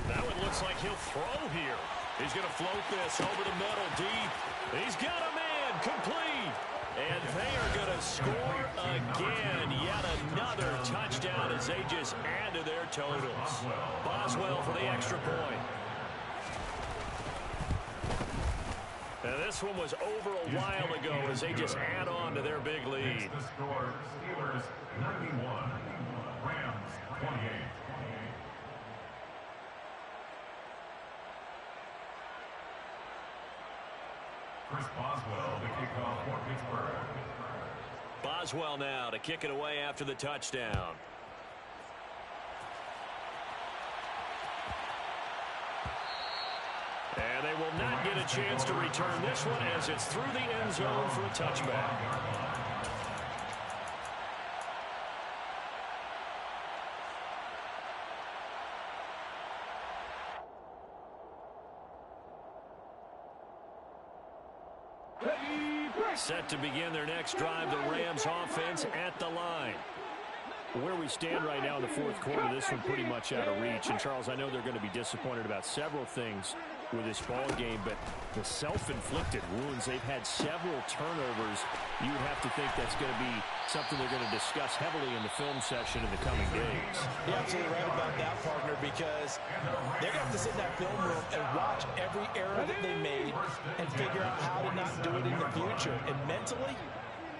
That one looks like he'll throw here. He's going to float this over the middle deep. He's got a man complete. And they are going to score again. Yet another touchdown as they just add to their totals. Boswell for the extra point. Now this one was over a while ago as they just add on to their big lead. The score, Steelers 91, Rams 28. Chris Boswell, the kickoff for Pittsburgh. Boswell now to kick it away after the touchdown. And they will not get a chance to return this one as it's through the end zone for a touchback. Set to begin their next drive, the Rams offense at the line. Where we stand right now in the fourth quarter, this one pretty much out of reach. And, Charles, I know they're going to be disappointed about several things with this ball game, but the self-inflicted wounds, they've had several turnovers. You would have to think that's going to be something they're going to discuss heavily in the film session in the coming days. You're absolutely right about that, partner, because they're going to have to sit in that film room and watch every error that they made and figure out how to not do it in the future. And mentally,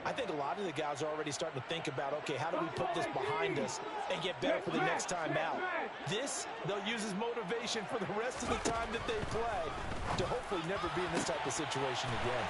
I think a lot of the guys are already starting to think about, okay, how do we put this behind us and get better for the next time out? This, they'll use as motivation for the rest of the time that they play to hopefully never be in this type of situation again.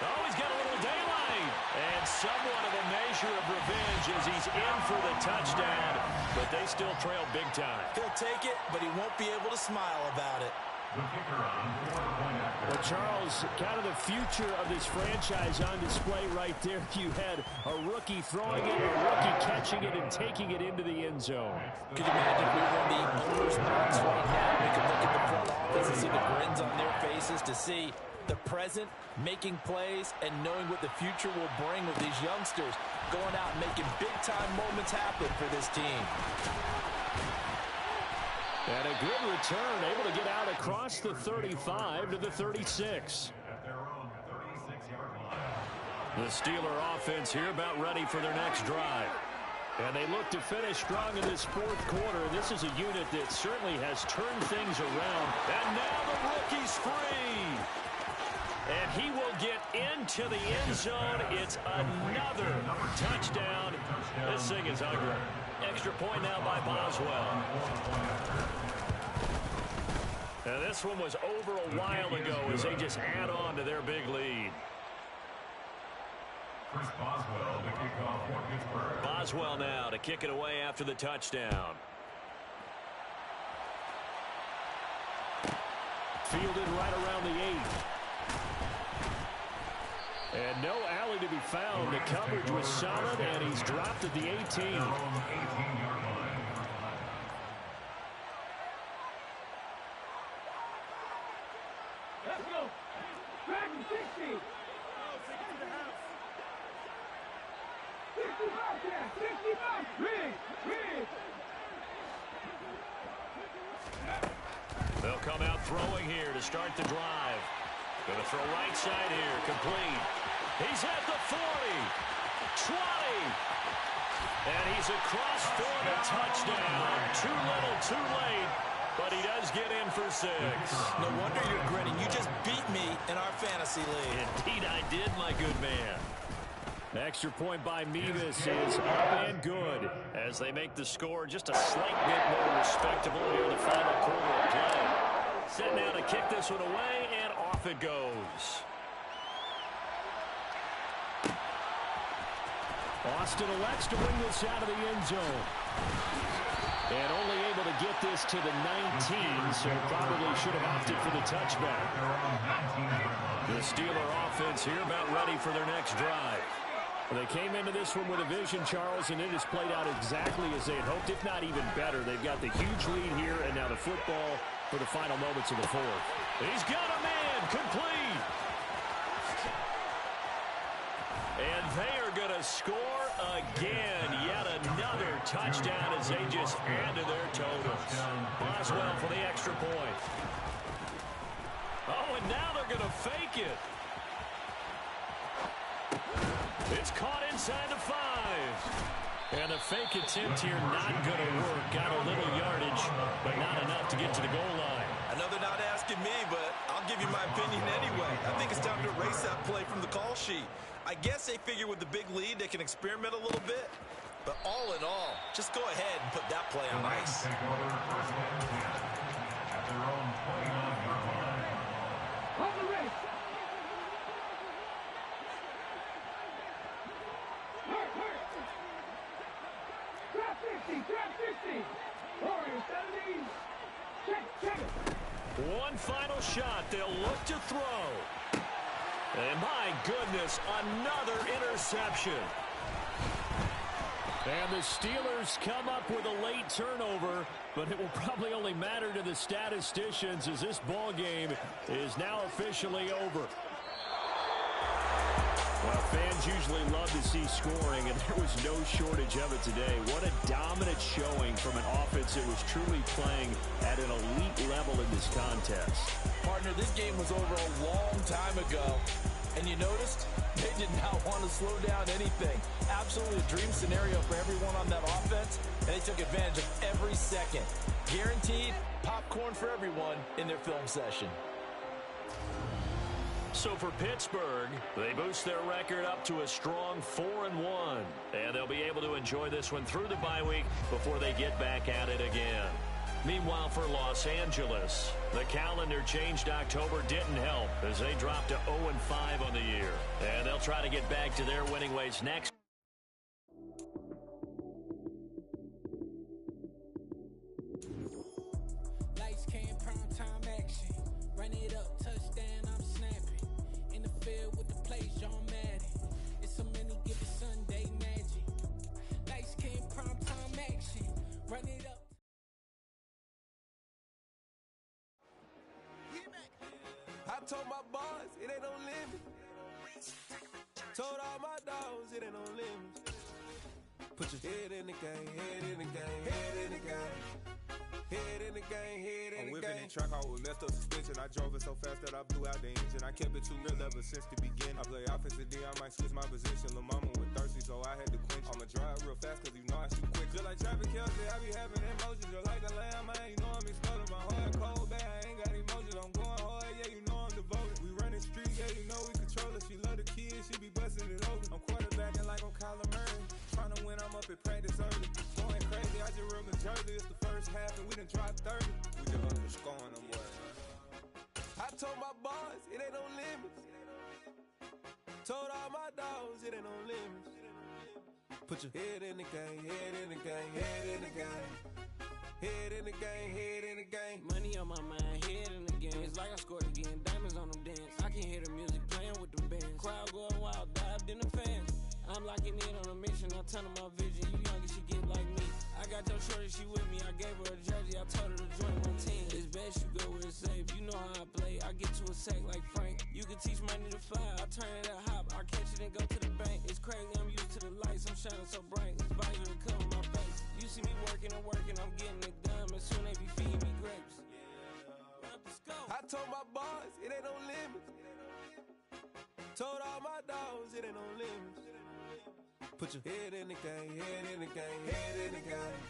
Oh, he's got a little daylight. And somewhat of a measure of revenge as he's in for the touchdown. But they still trail big time. He'll take it, but he won't be able to smile about it. Well, Charles, kind of the future of this franchise on display right there. You had a rookie throwing it, a rookie catching it, and taking it into the end zone. Could you imagine if we were in the owner's box right now? We could look at the front office and see the grins on their faces, to see the present making plays and knowing what the future will bring with these youngsters going out and making big-time moments happen for this team. And a good return, able to get out across the 35 to the 36. The Steeler offense here about ready for their next drive. And they look to finish strong in this fourth quarter. This is a unit that certainly has turned things around. And now the rookie's free. And he will get into the end zone. It's another touchdown. This thing is ugly. Extra point now by Boswell. Now this one was over a while ago as they just add on to their big lead. Chris Boswell, the kickoff for Pittsburgh. Boswell now to kick it away after the touchdown. Fielded right around the 8. And no alley to be found. The coverage was solid, and he's dropped at the 18. Let's go. Back to 60. 65 there. 65. Rig. They'll come out throwing here to start the drive. Going to throw right side here. Complete. He's at the 40. 20. And he's across for the touchdown. Too little, too late. But he does get in for 6. No wonder you're grinning. You just beat me in our fantasy league. Indeed I did, my good man. Extra point by Mevis is up and good as they make the score just a slight bit more respectable here in the final quarter of play. Set now to kick this one away, and off it goes. Austin elects to bring this out of the end zone. And only able to get this to the 19, so probably should have opted for the touchback. The Steeler offense here about ready for their next drive. Well, they came into this one with a vision, Charles, and it has played out exactly as they had hoped, if not even better. They've got the huge lead here, and now the football for the final moments of the fourth. He's got a man, complete. And they are going to score again. Yet another touchdown as they just add to their totals. Boswell for the extra point. Oh, and now they're going to fake it. It's caught inside the 5. And a fake attempt here not going to work. Got a little yardage, but not enough to get to the goal line. Another not asking me, but I'll give you my opinion anyway. I think it's time to erase that play from the call sheet. I guess they figure with the big lead they can experiment a little bit. But all in all, just go ahead and put that play on ice. Take over first and 10 at their own 29-yard line. On the race. trap 60. Warriors 70. Check it. One final shot. They'll look to throw. And my goodness, another interception. And the Steelers come up with a late turnover, but it will probably only matter to the statisticians as this ball game is now officially over. Well, fans usually love to see scoring, and there was no shortage of it today. What a dominant showing from an offense that was truly playing at an elite level in this contest. Partner, this game was over a long time ago. And you noticed they did not want to slow down anything. Absolutely a dream scenario for everyone on that offense, and they took advantage of every second. Guaranteed popcorn for everyone in their film session. So for Pittsburgh, they boost their record up to a strong 4-1. And they'll be able to enjoy this one through the bye week before they get back at it again. Meanwhile, for Los Angeles, the calendar changed. October didn't help as they dropped to 0-5 on the year. And they'll try to get back to their winning ways next. Lights, cam, prime time action. Run it up, touchdown, I'm snapping. In the field with the plays, John Madden. It's so many, give it Sunday magic. Lights, cam, prime time action. Run it up. I told my boys it ain't no limit. Told all my dogs it ain't no limit. Put your head in the game, head in the game, head in the game. Head in the game, head in the game. I'm whipping in track, I was messed up suspension. I drove it so fast that I blew out the engine. I kept it too real ever since the beginning. I play offensive D, I might switch my position. Lil' mama was thirsty, so I had to quench. I'ma drive real fast, cause you know I shoot quick. Just like traffic Kelsey, I be having emotions. Just like the lamb, man, you know I'm exploding. My heart cold, bad, I ain't got emotions. I'm going hard, yeah, you know I'm devoted. We running street, yeah, you know we control it. She love the kids, she be busting it open. I'm quarterbacking like I'm Kyler Murray. Trying to win, I'm up at practice early. Going crazy, I just run the jersey. It's the first half, and we done dropped 30. We just underscoring them, boy. I told my boys it ain't no limits. Told all my dogs it ain't no limits. Put your head in the game, head in the game, head in the game. Head in the game, head in the game. Money on my mind, head in the game. It's like I scored again, diamonds on them dance. I can hear the music playing with them bands. Crowd going wild, dived in the fans. I'm locking in on a mission, I tell her my vision. You young and she get like me. I got your shorty, she with me. I gave her a jersey, I told her to join my team. It's best you go where it's safe. You know how I play. I get to a sack like Frank. You can teach money to fly. I turn it up hop. I catch it and go to the bank. It's crazy, I'm used to the lights. I'm shining so bright. It's visor to cover my face. You see me working and working. I'm getting it done. But soon they be feeding me grapes. I told my boys it ain't no limits. Told all my dogs it ain't no limits. Put your head in the game, head in the game, head in the game.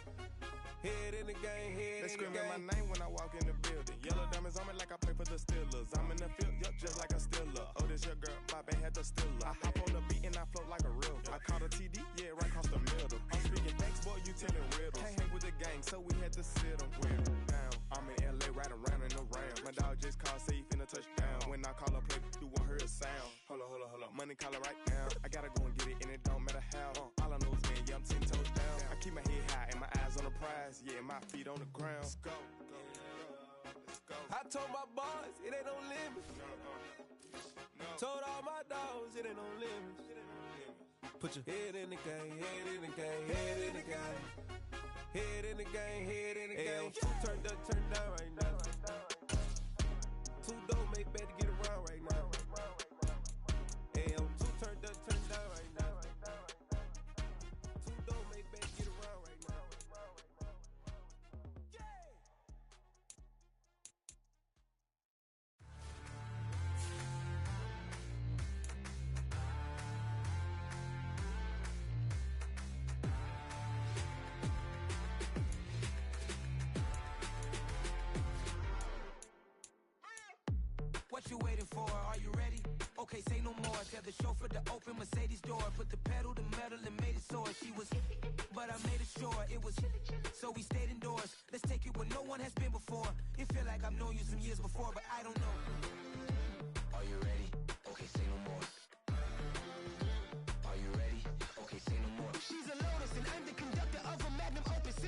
Head in the game, head in the game. They screaming my name when I walk in the building. Yellow diamonds on me like I play for the Steelers. I'm in the field, yup, just like a Steeler. Oh, this your girl, my band had the Steeler. I hop on the beat and I float like a real. I caught a TD, yeah, right across the middle. I'm speaking thanks, boy, you telling riddles. Can't hang with the gang, so we had to sit them down. I'm in LA, right around in the round. My dog just called, say he finna touchdown. When I call a play, you won't hear a sound. Hold up. Money calling right now. I gotta go and get it, and it don't matter how. All I know is, man, yeah, I'm 10 toes down. I keep my head high and my eyes on the prize. Yeah, my feet on the ground. Let's go. I told my boys it ain't no limits. Told all my dogs it ain't no limits. Put your head in the game, head in the game, head in the game. Head in the game, head in the game. Two turned up, turned down right now. Two don't make bad to get around right now. Hey, I'm two turned up, turned down right now. Two don't make bad to get around right now. What you waiting for? Are you ready? Okay, say no more. Tell the chauffeur to open Mercedes door. Put the pedal to metal and made it soar. She was, but I made it sure it was. So we stayed indoors. Let's take it where no one has been before. It feel like I've known you some years before, but I don't know. Are you ready? Okay, say no more. Are you ready? Okay, say no more. She's a Lotus and I'm the conductor of a Magnum Opus.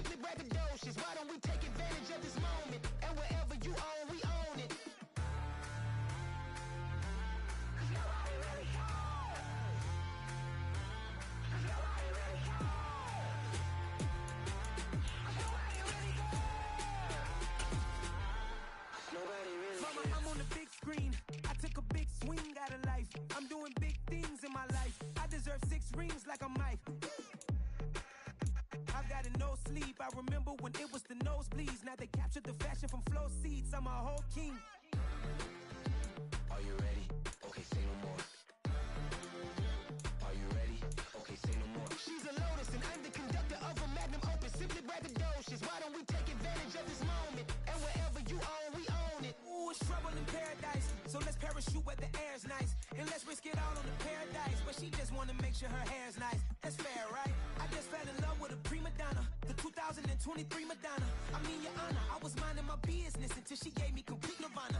I've got a no sleep. I remember when it was the nosebleeds. Now they captured the fashion from flow seats. I'm a whole king. Are you ready? Okay, say no more. Are you ready? Okay, say no more. She's a lotus and I'm the conductor of a magnum opus. Simply braggadocious. Why don't we take advantage of this moment? And wherever you own, we own it. Ooh, it's trouble in paradise. So let's parachute where the air's nice. And let's risk it all on the paradise. But she just wanna make sure her hair's nice. That's fair, right? I just fell in love with a prima donna. The 2023 Madonna. I mean, your honor, I was minding my business until she gave me complete nirvana.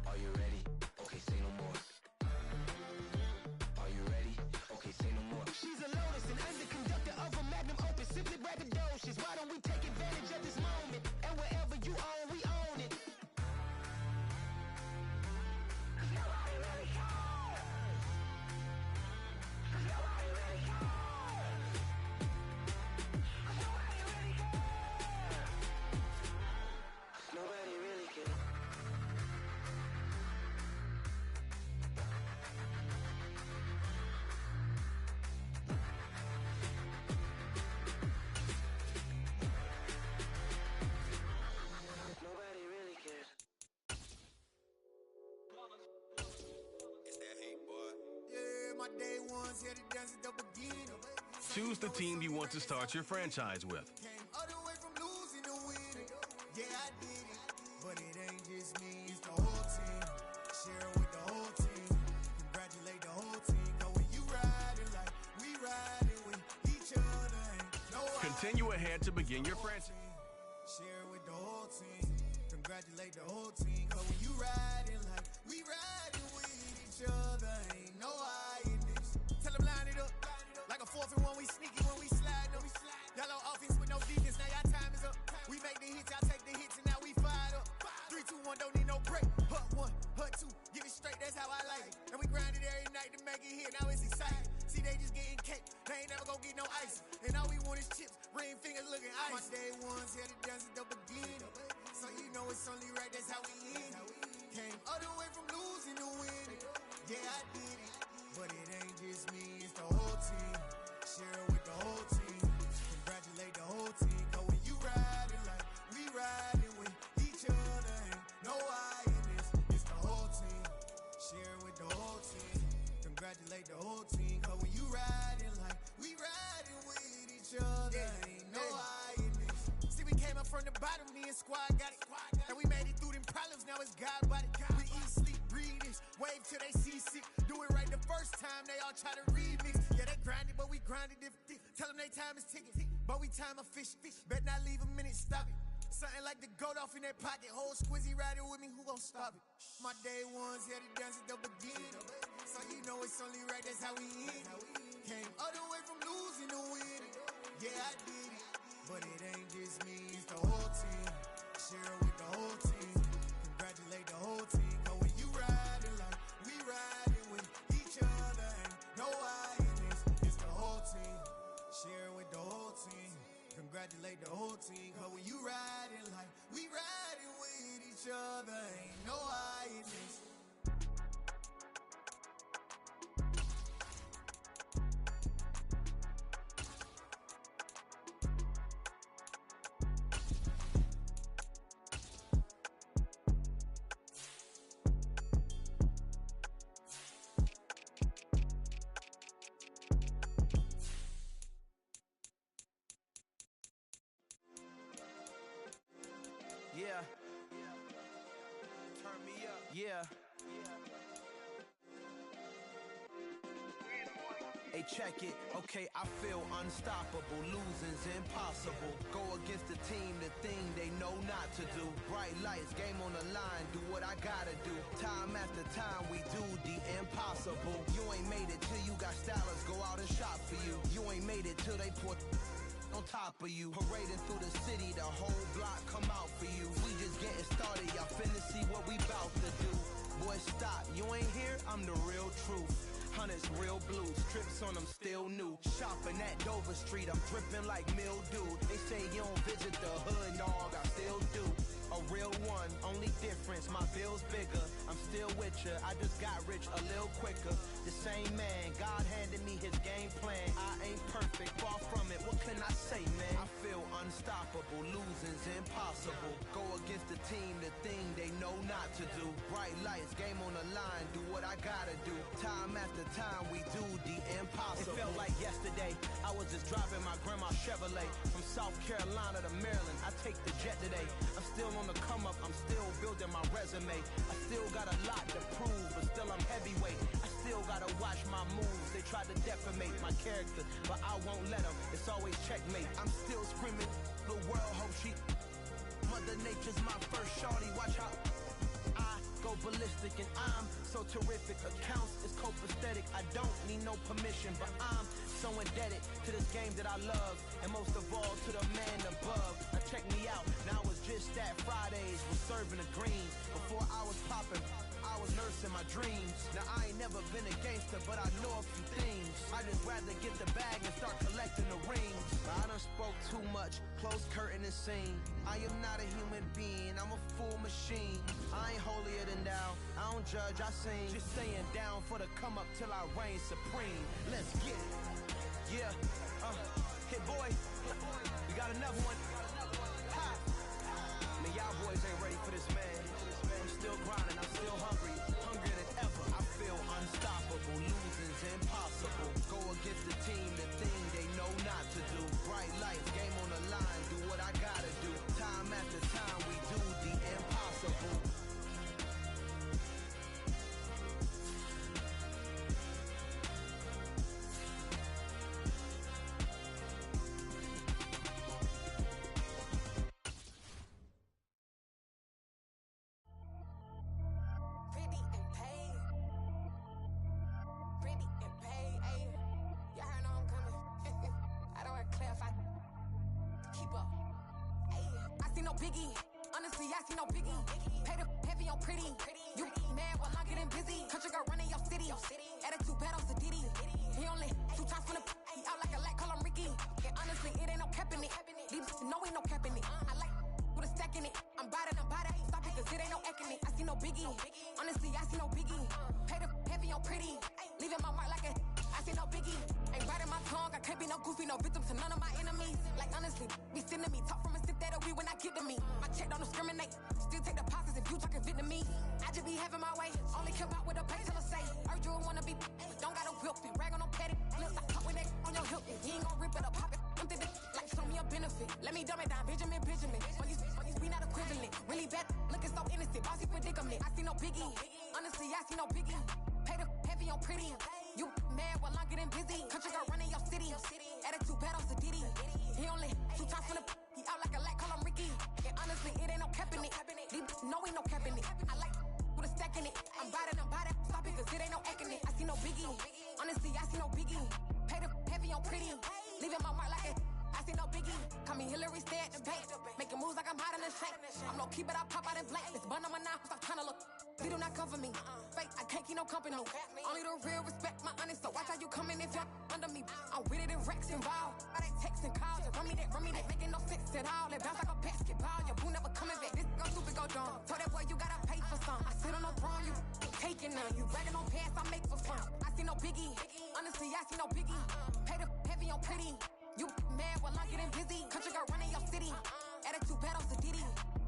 Are you ready? Okay, say no more. Are you ready? Okay, say no more. She's a lotus and I'm the conductor of a magnum opus. Simply braggadocious. Why don't we take advantage of this moment? And wherever you own, we own it. Nobody really cares. Nobody really cares. Nobody really cares. Nobody really cares. Nobody really cares. It's that hate, boy. Yeah, my day ones here to dance at the beginning. Choose the team you want to start your franchise with. Came all the way from losing to winning. Yeah, I did it. But it ain't just me, it's the whole team. Share it with the whole team. Congratulate the whole team. Cause when you riding like we riding with each other, ain't no Continue ahead to begin your franchise. Share it with the whole team. Congratulate the whole team. Cause when you riding like we riding with each other, ain't no hiding this. Tell them line it up. Like a 4th and 1, we sneaky when we slide them. Y'all on offense with no defense, now y'all time is up. We make the hits, y'all take the hits, and now we fired up. 3, 2, 1, don't need no break. Hut 1, hut 2, give it straight, that's how I like it. And we grind it every night to make it hit, now it's exciting. See, they just getting cake, they ain't never gonna get no ice. And all we want is chips, ring fingers looking ice. My day ones here to dance at the beginning. So you know it's only right, that's how we end. Came all the way from losing to winning. Yeah, I did it. But it ain't just me, it's the whole team. Share it with the whole team. Congratulate the whole team. Cause when you riding like we riding with each other, ain't no hiding this. It's the whole team. Share it with the whole team. Congratulate the whole team. Cause when you riding like we riding with each other, ain't no hiding this. See, we came up from the bottom, me and squad got it. And we made it through them problems, now it's God body. We eat, sleep, breathe this. Wave till they see sick. Do it right the first time, they all try to remix. Yeah, they grinded, but we grinded different. Tell them they time is ticking, but we time a fish. Bet not leave a minute, stop it. Something like the goat off in that pocket. Whole squizzy riding with me, who gon' stop it? My day ones here to dance at the beginning. So you know it's only right, that's how we end. Came all the way from losing to winning. Yeah, I did it. But it ain't just me, it's the whole team. Share it with the whole team. Congratulate the whole team. Cause when you riding like we riding with each other, ain't no hiding this. It's the whole team. Share it with the whole team. Congratulate the whole team. Cause when you riding like we riding with each other, ain't no hiding this. Yeah. Turn me up. Yeah. Hey, check it. Okay, I feel unstoppable. Losing's impossible. Go against the team, the thing they know not to do. Bright lights, game on the line. Do what I gotta do. Time after time, we do the impossible. You ain't made it till you got stylists go out and shop for you. You ain't made it till they put on top of you. Parading through the city, the whole block come out for you. We just getting started, y'all finna see what we bout to do. Boy, stop, you ain't here, I'm the real truth. Hunters, real blues, trips on them still new. Shopping at Dover Street, I'm dripping like mildew. They say you don't visit the hood, dog, I still do. a real one, only difference, my bill's bigger. I'm still with ya, I just got rich a little quicker. The same man, God handed me his game plan. I ain't perfect, far from it, what can I say, man? I feel unstoppable, losing's impossible. Go against the team, the thing they know not to do. Bright lights, game on the line, do what I gotta do. Time after time, we do the impossible. It felt like yesterday, I was just driving my grandma's Chevrolet. From South Carolina to Maryland, I take the jet today. I'm still on the come up, I'm still building my resume. I still got a lot to prove, but still I'm heavyweight. I still gotta watch my moves. They try to defamate my character, but I won't let them. It's always checkmate. I'm still screaming, the world hope she. Mother Nature's my first shorty. Watch how I go ballistic, and I'm so terrific. Accounts is copacetic. I don't need no permission, but I'm so indebted to this game that I love, and most of all to the man above. Now check me out. Now it's just that Fridays was serving the greens. Before I was popping, I was nursing my dreams. Now I ain't never been a gangster, but I know a few things. I just rather get the bag and start collecting the rings. I done spoke too much, close curtain and scene. I am not a human being, I'm a full machine. I ain't holier than thou, I don't judge, I sing. Just saying down for the come up till I reign supreme. Let's get it. Yeah, hit boy, we got another one. Ha! Man, y'all boys ain't ready for this, man. I'm still grinding, I'm still hungry, hungrier than ever. I feel unstoppable, losing's impossible. Go against the team, the thing they know not to do. Bright lights, game on the line, do what I gotta do. Time after time, we do the impossible. Biggie, honestly, I see no biggie. Pay the heavy on pretty. You mad while I'm getting busy. Country girl running your city. Attitude battles to Diddy. He only 2 times from the he out like a lack, call him Ricky. And honestly, it ain't no cap in it. These no ain't no cap in it. I like with a stack in it. I'm bad. Stop it, cause it ain't no eck in it. I see no biggie. Honestly, I see no biggie. Pay the heavy on pretty. Leaving my mark like a I see no biggie. Ain't biting my tongue. I can't be no goofy, no victim to none of my enemies. Like honestly, be sending me talk from a sip that we when I get to me. My check don't discriminate. Still take deposits if you talking Vietnamese. I just be having my way. Only care about what the pay till I say. Urge you wanna be, but don't got no whip and rag on no petty. Lips I talk with that on your hip. He ain't gon' rip it up, pop it. I'm thinking like show me a benefit. Let me dumb it down, Benjamin. We not equivalent. Really bad, looking so innocent. Bossy predicament. I see no biggie. Honestly, I see no biggie. Pay the heavy on pretty. You mad while I'm getting busy. Country girl running your city. Attitude battles to Diddy. He only 2 times from the he out like a lack, call him Ricky. And honestly, it ain't no cap in it. These no ain't no cap in it. I like with a stack in it. I'm bad. Stop it, cause it ain't no eck in it. I see no biggie. Honestly, I see no biggie. Pay the heavy on pretty. Leaving my mark like a I see no biggie. Call me Hillary, stay at the bank. Making moves like I'm hot in the shank. I'm low key, but I pop out in blank. This bun on my knife, stop trying to look. They do not cover me. Fake, I can't keep no company. Only the real respect my honest. So watch how you coming if you're under me. I'm with it in Rex involved. I ain't texting calls. Run me that. Making no sense at all. It bounce like a basketball. Your boo never coming back. This go stupid, go dumb. Told that boy you gotta pay for some. I sit on no throne, you taking none. You bragging on pants, I make for fun. I see no biggie. Honestly, I see no biggie. Pay the heavy on pretty. You mad while I'm getting busy. Country girl running your city. Attitude battles to Diddy.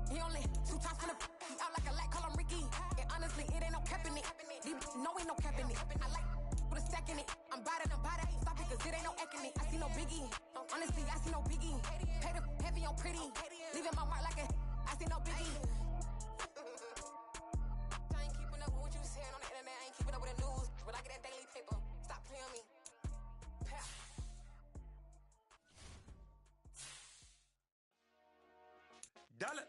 He only 2 times from the he out like a lack, call him Ricky. And honestly, it ain't no cap in it. These no ain't no cap in it. I like with a stack in it. I'm bad. Stop it, cause it ain't no eck in it. I see no biggie. Honestly, I see no biggie. Pay the heavy on pretty. Leaving my mark like a I see no biggie. I ain't keeping up with what you saying on the internet. I ain't keeping up with the news. But I get that daily paper. Stop playing me. Dollar.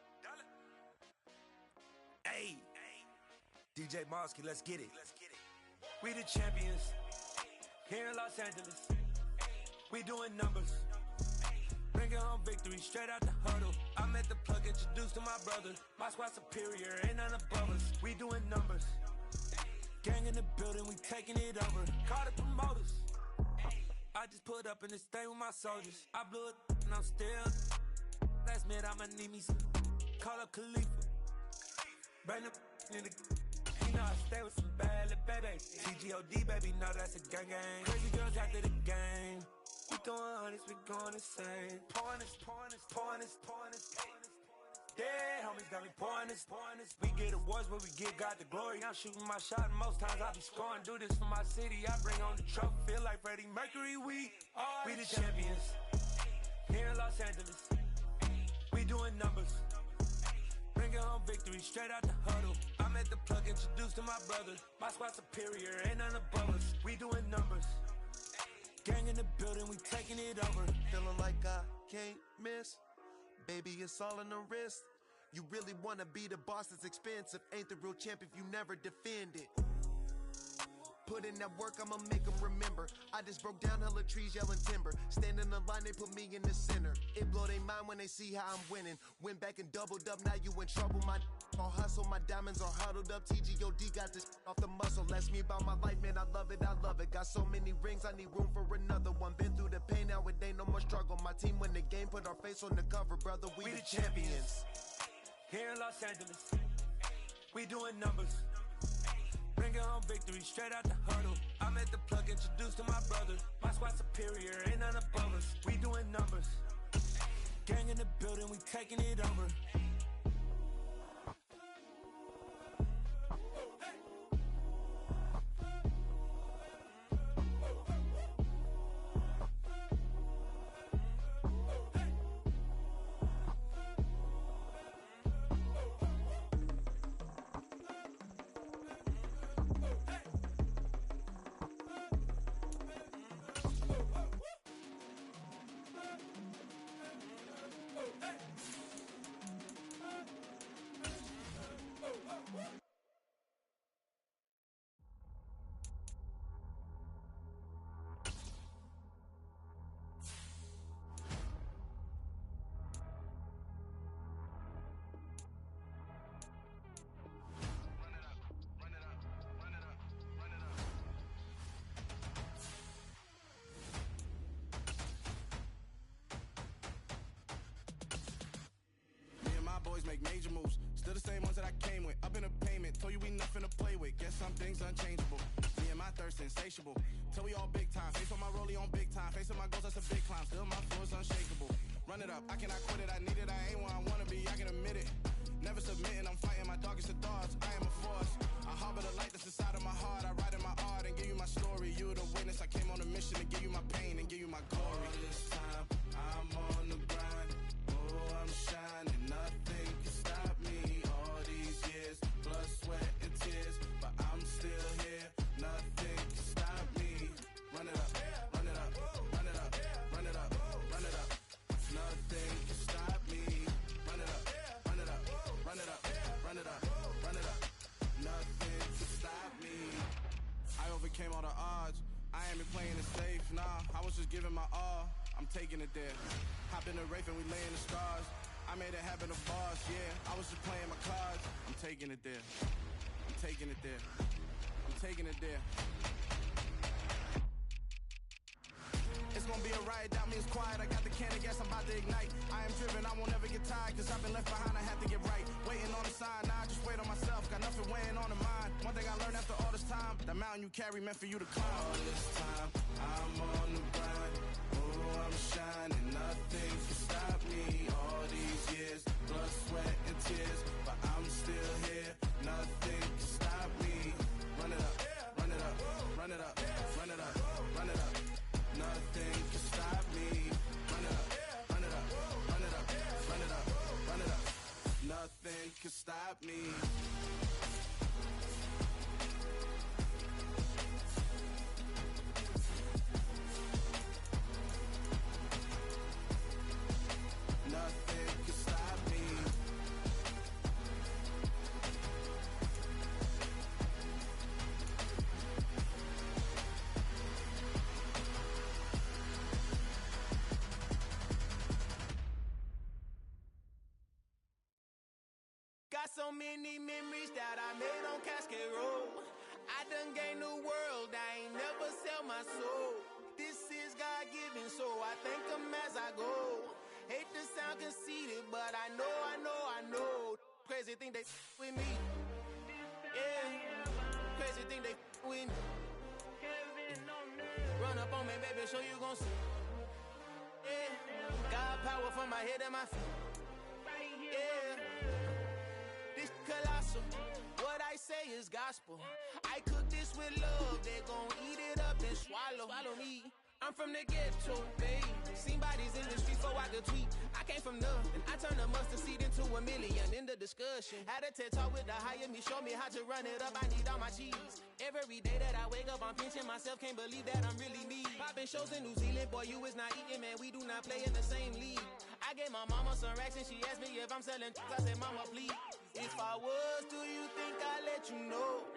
Hey. DJ Mosky, let's get it. We the champions. Here in Los Angeles. We doing numbers. Bringing home victory straight out the huddle. I met the plug, introduced to my brothers. My squad superior, ain't none above us. We doing numbers. Gang in the building, we taking it over. Call the promoters. I just put up in this thing with my soldiers. I blew it and I'm still. Last minute I'ma need me some. call up Khalifa. Bring the in the. You know I stay with some bad little baby. TGOD, baby, know that's a gang gang. Crazy girls after the game. We throwing hundreds, we going insane. Pouring this. Yeah, homies got me pouring this. We get awards, but we give God the glory. I'm shooting my shot, and most times I be scoring. Do this for my city, I bring on the trophy. Feel like Freddie Mercury, we the champions. Here in Los Angeles, we doing numbers. Bringing home victory straight out the huddle. I'm at the plug, introduced to my brother. My squad superior, ain't none above us. We doing numbers. Gang in the building, we taking it over. Feeling like I can't miss. Baby, it's all in the wrist. You really wanna be the boss, it's expensive. Ain't the real champ if you never defend it. Put in that work, I'ma make them remember. I just broke down hella trees, yelling timber. Stand in the line, they put me in the center. It blow their mind when they see how I'm winning. Went back and doubled up, now you in trouble. My all hustle, my diamonds are huddled up. TGOD got this off the muscle. That's me about my life, man, I love it. Got so many rings, I need room for another one. Been through the pain, now it ain't no more struggle. My team win the game, put our face on the cover. Brother, we the champions. Here in Los Angeles, we doing numbers. Bringing home victory straight out the huddle. I'm at the plug, introduced to my brother. My squad superior, ain't none above us. We doing numbers. Gang in the building, we taking it over. Boys make major moves, still the same ones that I came with. Up in a payment, told you we nothing to play with. Guess some things unchangeable. Me and my thirst insatiable. Till we all big time. Face on my rollie on big time. Facing my goals, that's a big climb. Still my floor's unshakable. Run it up, I cannot quit it. I need it, I ain't where I wanna be. I can admit it. Never submitting, I'm fighting my darkest of thoughts. I am a force. I harbor the light that's inside of my heart. I write in my art and give you my story. You the witness. I came on a mission to give you my pain and give you my glory. All this time, I'm on the grind. Oh, I'm shining. Nothing can stop me. All these years, blood, sweat, and tears, but I'm still here. Nothing can stop me. Run it up, run it up, run it up, run it up, run it up. Nothing can stop me. Run it up, run it up, run it up, run it up, run it up. Nothing can stop me. I overcame all the odds. I ain't been playing it safe, nah. I was just giving my all. I'm taking it there. Hop in the Wraith and we laying the stars. I made it happen, the boss, yeah. I was just playing my cards. I'm taking it there. I'm taking it there. I'm taking it there. It's gonna be a riot, that means quiet. I got the can of gas, I'm about to ignite. I am driven, I won't ever get tired, cause I've been left behind, I have to get right. Waiting on the sign, now I just wait on myself. Got nothing weighing on the mind. One thing I learned after all this time, the mountain you carry meant for you to climb. All this time, I'm on the grind. Oh, I'm shining, nothing can stop me. All these years, blood, sweat, and tears, but I'm still here. Nothing can stop me. Run it up, run it up, run it up, run it up, run it up. Nothing can stop me. Run it up, run it up, run it up, run it up, run it up. Nothing can stop me. Nothing can stop me. Got so many memories that I made on Cascade Road. I done gained the world, I ain't never sell my soul. This is God-given, so I thank him as I go. Hate to sound conceited, but I know Crazy thing they with me. Yeah. Crazy thing they with me. Run up on me, baby, show you gon' see. Yeah. Got power from my head and my feet. Yeah. This colossal. What I say is gospel. I cook this with love. They gon' eat it up and swallow me. I'm from the ghetto, babe. Seen bodies in the streets before I could tweet. I came from nothing. I turned a mustard seed into a million in the discussion. Had a TED talk with the higher me, show me how to run it up. I need all my cheese. Every day that I wake up, I'm pinching myself. Can't believe that I'm really me. Popping shows in New Zealand, boy, you is not eating, man. We do not play in the same league. I gave my mama some racks and she asked me if I'm selling. I said, mama, please. If I was, do you think I'd let you know?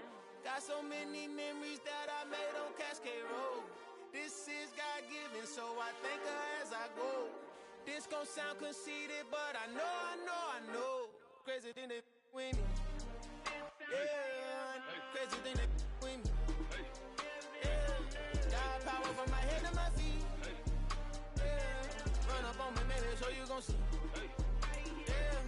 Got so many memories that I made on Cascade Road. This is God-given, so I thank her as I go. This gon' sound conceited, but I know. Crazy thing they with me. Yeah, crazy thing they with me. Yeah, got power from my head to my feet. Yeah, run up on me, maybe so you gon' see. Yeah.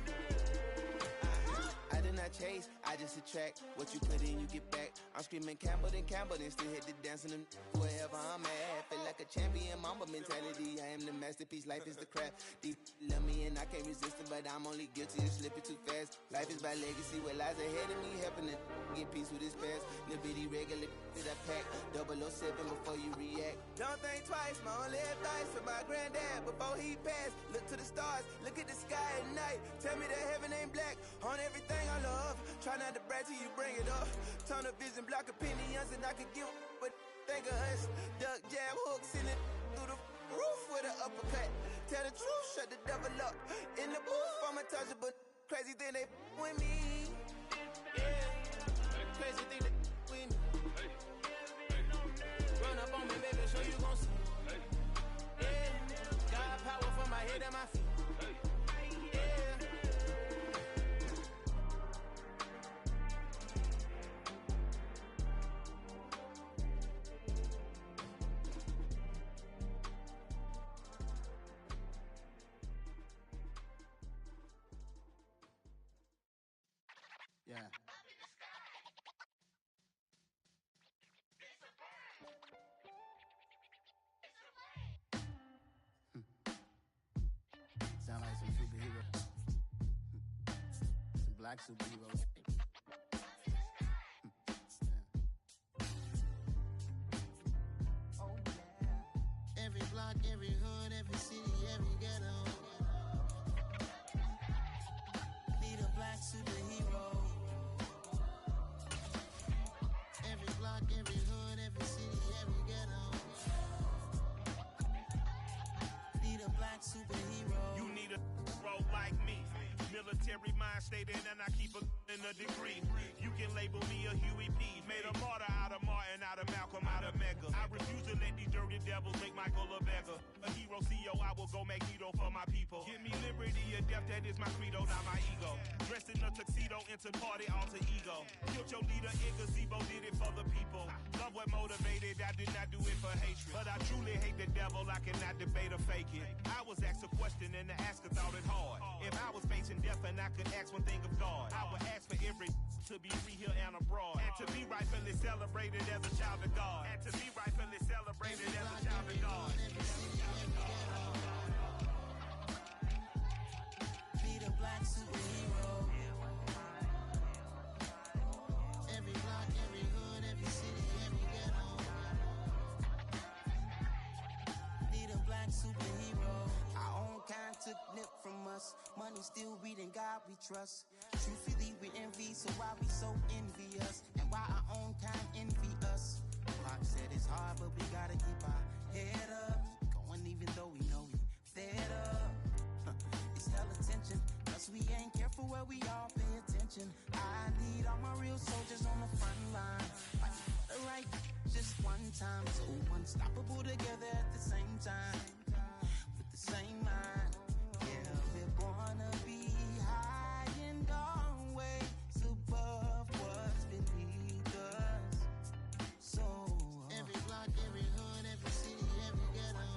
I did not chase, I just attract. What you put in, you get back. I'm screaming Campbell, then still hit the dance and wherever I'm at. Feel like a champion, mamba mentality. I am the masterpiece, life is the craft. Deep love me and I can't resist it, but I'm only guilty of slipping too fast. Life is by legacy, what lies ahead of me, helping to get peace with his past. Little bitty regular that I pack, 007 before you react. Don't think twice, my only advice for my granddad before he passed. Look to the stars, look at the sky at night. Tell me that heaven ain't black on everything I love. Try not to brag till you bring it up. Tunnel vision, block opinions, and I could give but think of us. Duck jab hooks in it through the roof with an uppercut. Tell the truth, shut the devil up. In the booth, I'm untouchable. Crazy thing they with me. Yeah, crazy thing they with me. Run up on me, baby, so you gon' see. Yeah, got power from my head and my feet. Yeah. Sound like some superheroes. Some black superheroes. Oh, yeah. Every block, every hood, every city, every ghetto. Need a black superhero. Every block, every hood, every city, every ghetto. Need a black superhero. You need a role like me. Military mind stated and I keep in a degree. You can label me a Huey P. Made a martyr out of Martin, out of Malcolm, out of Mega. I refuse to let these dirty devils make Michael a beggar. A hero CEO, I will go Magneto for my people. Give me liberty or death, that is my credo, not my ego. Dressed in a tuxedo, enter party, alter ego. Killed your leader in gazebo, did it for the people. Love what motivated, I did not do it for hatred. But I truly hate the devil, I cannot debate or fake it. I was asked a question and the asker thought it hard. If I was facing death and I could ask one thing of God, I would ask for every to be free here and abroad. And to be rightfully celebrated as a child of God. And to be rightfully celebrated as a child of God. Be the black superhero. Every block, every hood, every city, every ghetto. Need a black superhero. Our own kind took nip from us. Money still reading God we trust. Truthfully we envy, so why we so envious? And why our own kind envy us? Pac said it's hard, but we gotta keep our head up. Going even though we know we fed up. It's hell attention, cause we ain't careful where we all pay attention. I need all my real soldiers on the front line. Fighting for the right, just one time. So unstoppable together at the same time. With the same mind. Yeah, we're gonna be high and always above what's beneath us. So every block, every hood, every city, every ghetto.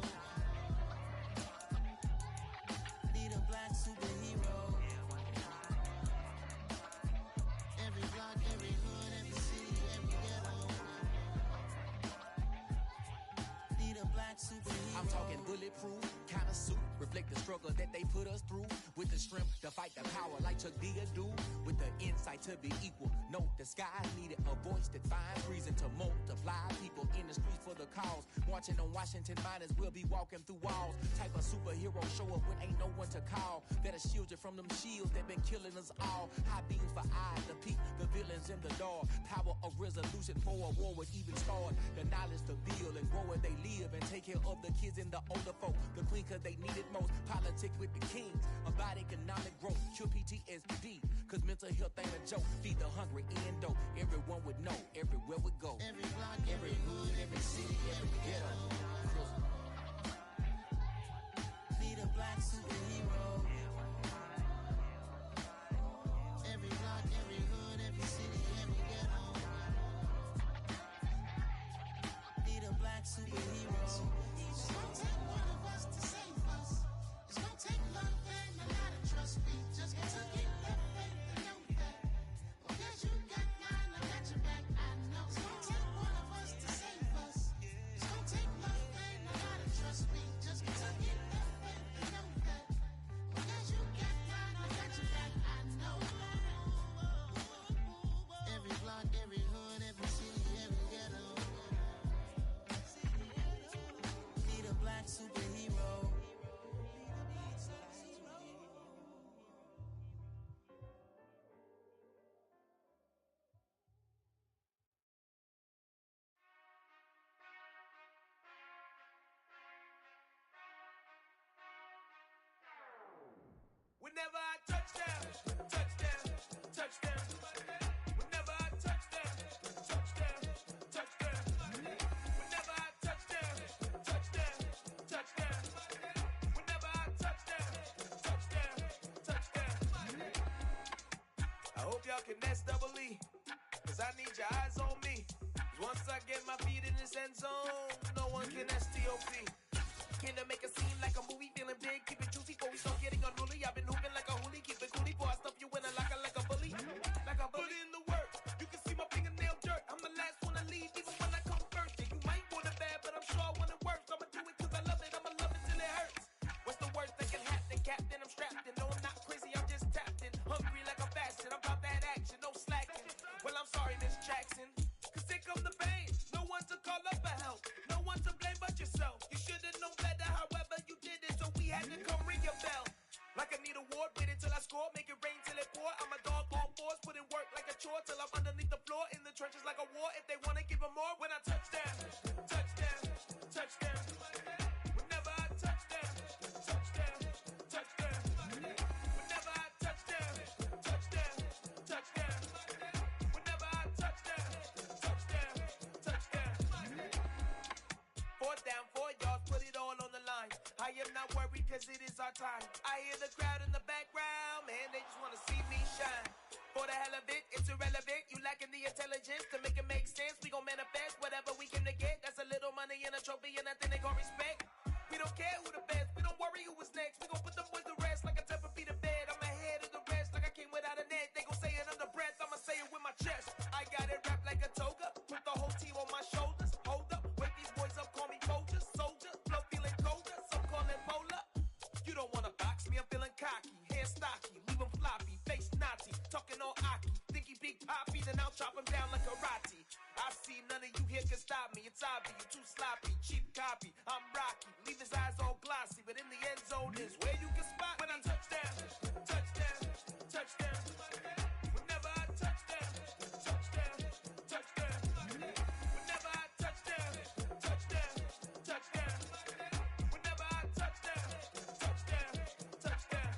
Need a black superhero. bulletproof kind of suit. Reflect the struggle that they put us through. With the strength to fight the power like Chuck D do. With the insight to be equal. Note the skies needed a voice that finds reason to multiply. People in the streets for the cause. Marching on Washington miners will be walking through walls. Type of superhero show up when ain't no one to call. That'll shield you from them shields that been killing us all. High beams for eyes to peek the villains in the dark. Power of resolution for a war would even start. The knowledge to build and grow where they live and take care of the kids and the older folk. The queen cause they need it most. Politics with the kings. About economic growth. Cure PTSD. Cause mental health ain't a joke. Feed the hungry and dope. Everyone would know. Everywhere we go. Every block, every hood, every city, every ghetto. Need a black superhero. Every block, every hood, every city, every ghetto. Need a black superhero. It's gonna take one of us to save us. It's gonna take love and a lot of trust. We just got to get that faith and know that. Well, guess you got mine, I got your back. I know it's gonna take one of us to save us. It's gonna take love and a lot of trust. We just got to get that faith and know that. Well, guess you got mine, I got your back. I know. Every block, every hood, every city, every ghetto. Need a black superhero. Whenever I touchdown, touchdown, touchdown. Whenever I touchdown, touchdown, touchdown. Whenever I touchdown, touchdown, touchdown. Whenever I touchdown, touchdown, touchdown. I hope y'all can double E, cause I need your eyes on me. 'Cause once I get my feet in this end zone, no one can STOP. Can to make it seem like a movie, feeling big, keep it juicy before we start getting unruly. I've been hooping like a hoolie, keep it coolie before I stuff you in a locker like a bully. Like a bully. Put in the work, you can see my fingernail dirt. I'm the last one to leave, even when I come first. Yeah, you might want it bad, but I'm sure I want it worse. I'ma do it cause I love it, I'ma love it till it hurts. What's the worst that can happen, Captain? I'm strapped in, no I'm not crazy, I'm just tapped in. Hungry like a fasting, I'm about that action, no slacking. Well, I'm sorry, Miss Jackson, cause here come the pain. No one to call up for help, no one to blame but yourself. You should've known better, however you did it, so we had to come ring your bell. Like I need a ward, wait until I score, make it rain till it pour. I'm a dog on fours, put in work like a chore till I'm underneath the floor, in the trenches like a war. If they wanna give them more, when I touchdown, touchdown, touchdown. Whenever I touchdown, touchdown, touchdown. Whenever I touchdown, touchdown, touchdown. Whenever I touchdown, touchdown, touchdown. 4th down, 4 yards, put it all on the line. I am not worried cause it is our time. I hear the crowd in the background, man, they just wanna see me shine. For the hell of it, it's irrelevant. You lacking the intelligence to make it make sense. We gon' manifest whatever we came to get. That's a little money and a trophy and nothing they call respect. We don't care who the best, we don't worry who was next. We gon' put them boys to rest like a temper feet of bed. I'm ahead of the rest like I came without a net. They gon' say it under breath, I'ma say it with my chest. I got it wrapped like a toga, put the whole team on my shoulders. Hold up, wake these boys up, call me soldier, soldier. Flow feeling colder, some call it polar. You don't wanna box me, I'm feeling cocky. Hair stocky, leave him floppy, face Nazi. Talking all aki, think he big poppy, then I'll chop him down like karate. I see none of you here can stop me. It's obvious, you too sloppy, cheap copy. I'm Rocky, leave his eyes all glossy, but in the end zone is where you can spot when I touchdown, touchdown, touchdown. Whenever I touchdown, touchdown, touchdown. Whenever I touchdown, touchdown, touchdown. Whenever I touchdown, touchdown, touchdown.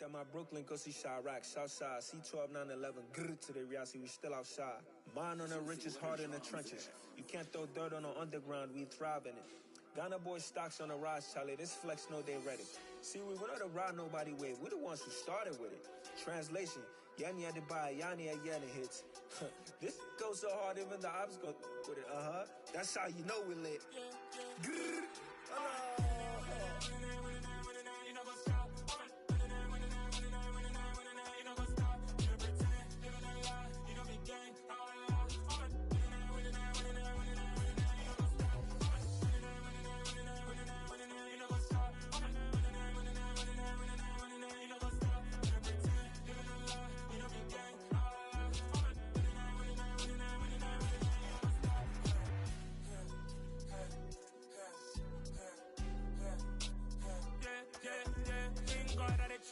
at my Brooklyn, go see Chirac, Southside, C12, 911, grr to the Riasi, we still outside. Mine on the riches, hard in the trenches. You can't throw dirt on the underground, we thrive in it. Ghana boys stocks on the rise, Charlie, this flex know they ready. See, we not to ride nobody way, we the ones who started with it. Translation, Yanni had to buy, Yanni had Yanni hits. This goes so hard, even the ops go with it, That's how you know we lit. Grr.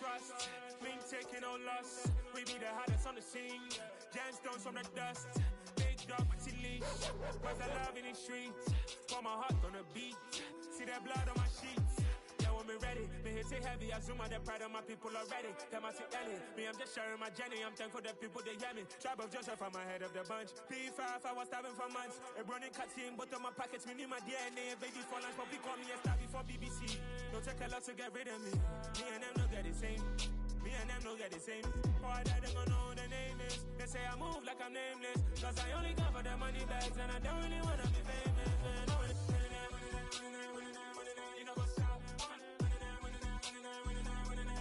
Trust, mean taking no loss. We be the hardest on the scene. Gemstones from the dust. Big dog with your leash. Where's the love in the streets? Pour my heart on the beat. See that blood on my sheets. Yeah, when we ready, me hit it heavy. I zoom out the pride of my people already. Them I see Ellie. Me, I'm just sharing my journey. I'm thankful that people they hear me. Tribe of Joseph, I'm ahead of the bunch. P5, I was starving for months. A running cutscene, but on my pockets, me need my DNA. Baby for lunch, but we call me a star before BBC. Don't take a lot to get rid of me. Me and them don't get the same. Me and them don't get the same. Boy, that they gonna know who the name is. They say I move like I'm nameless. Cause I only come for the money bags and I don't really wanna be famous. Man.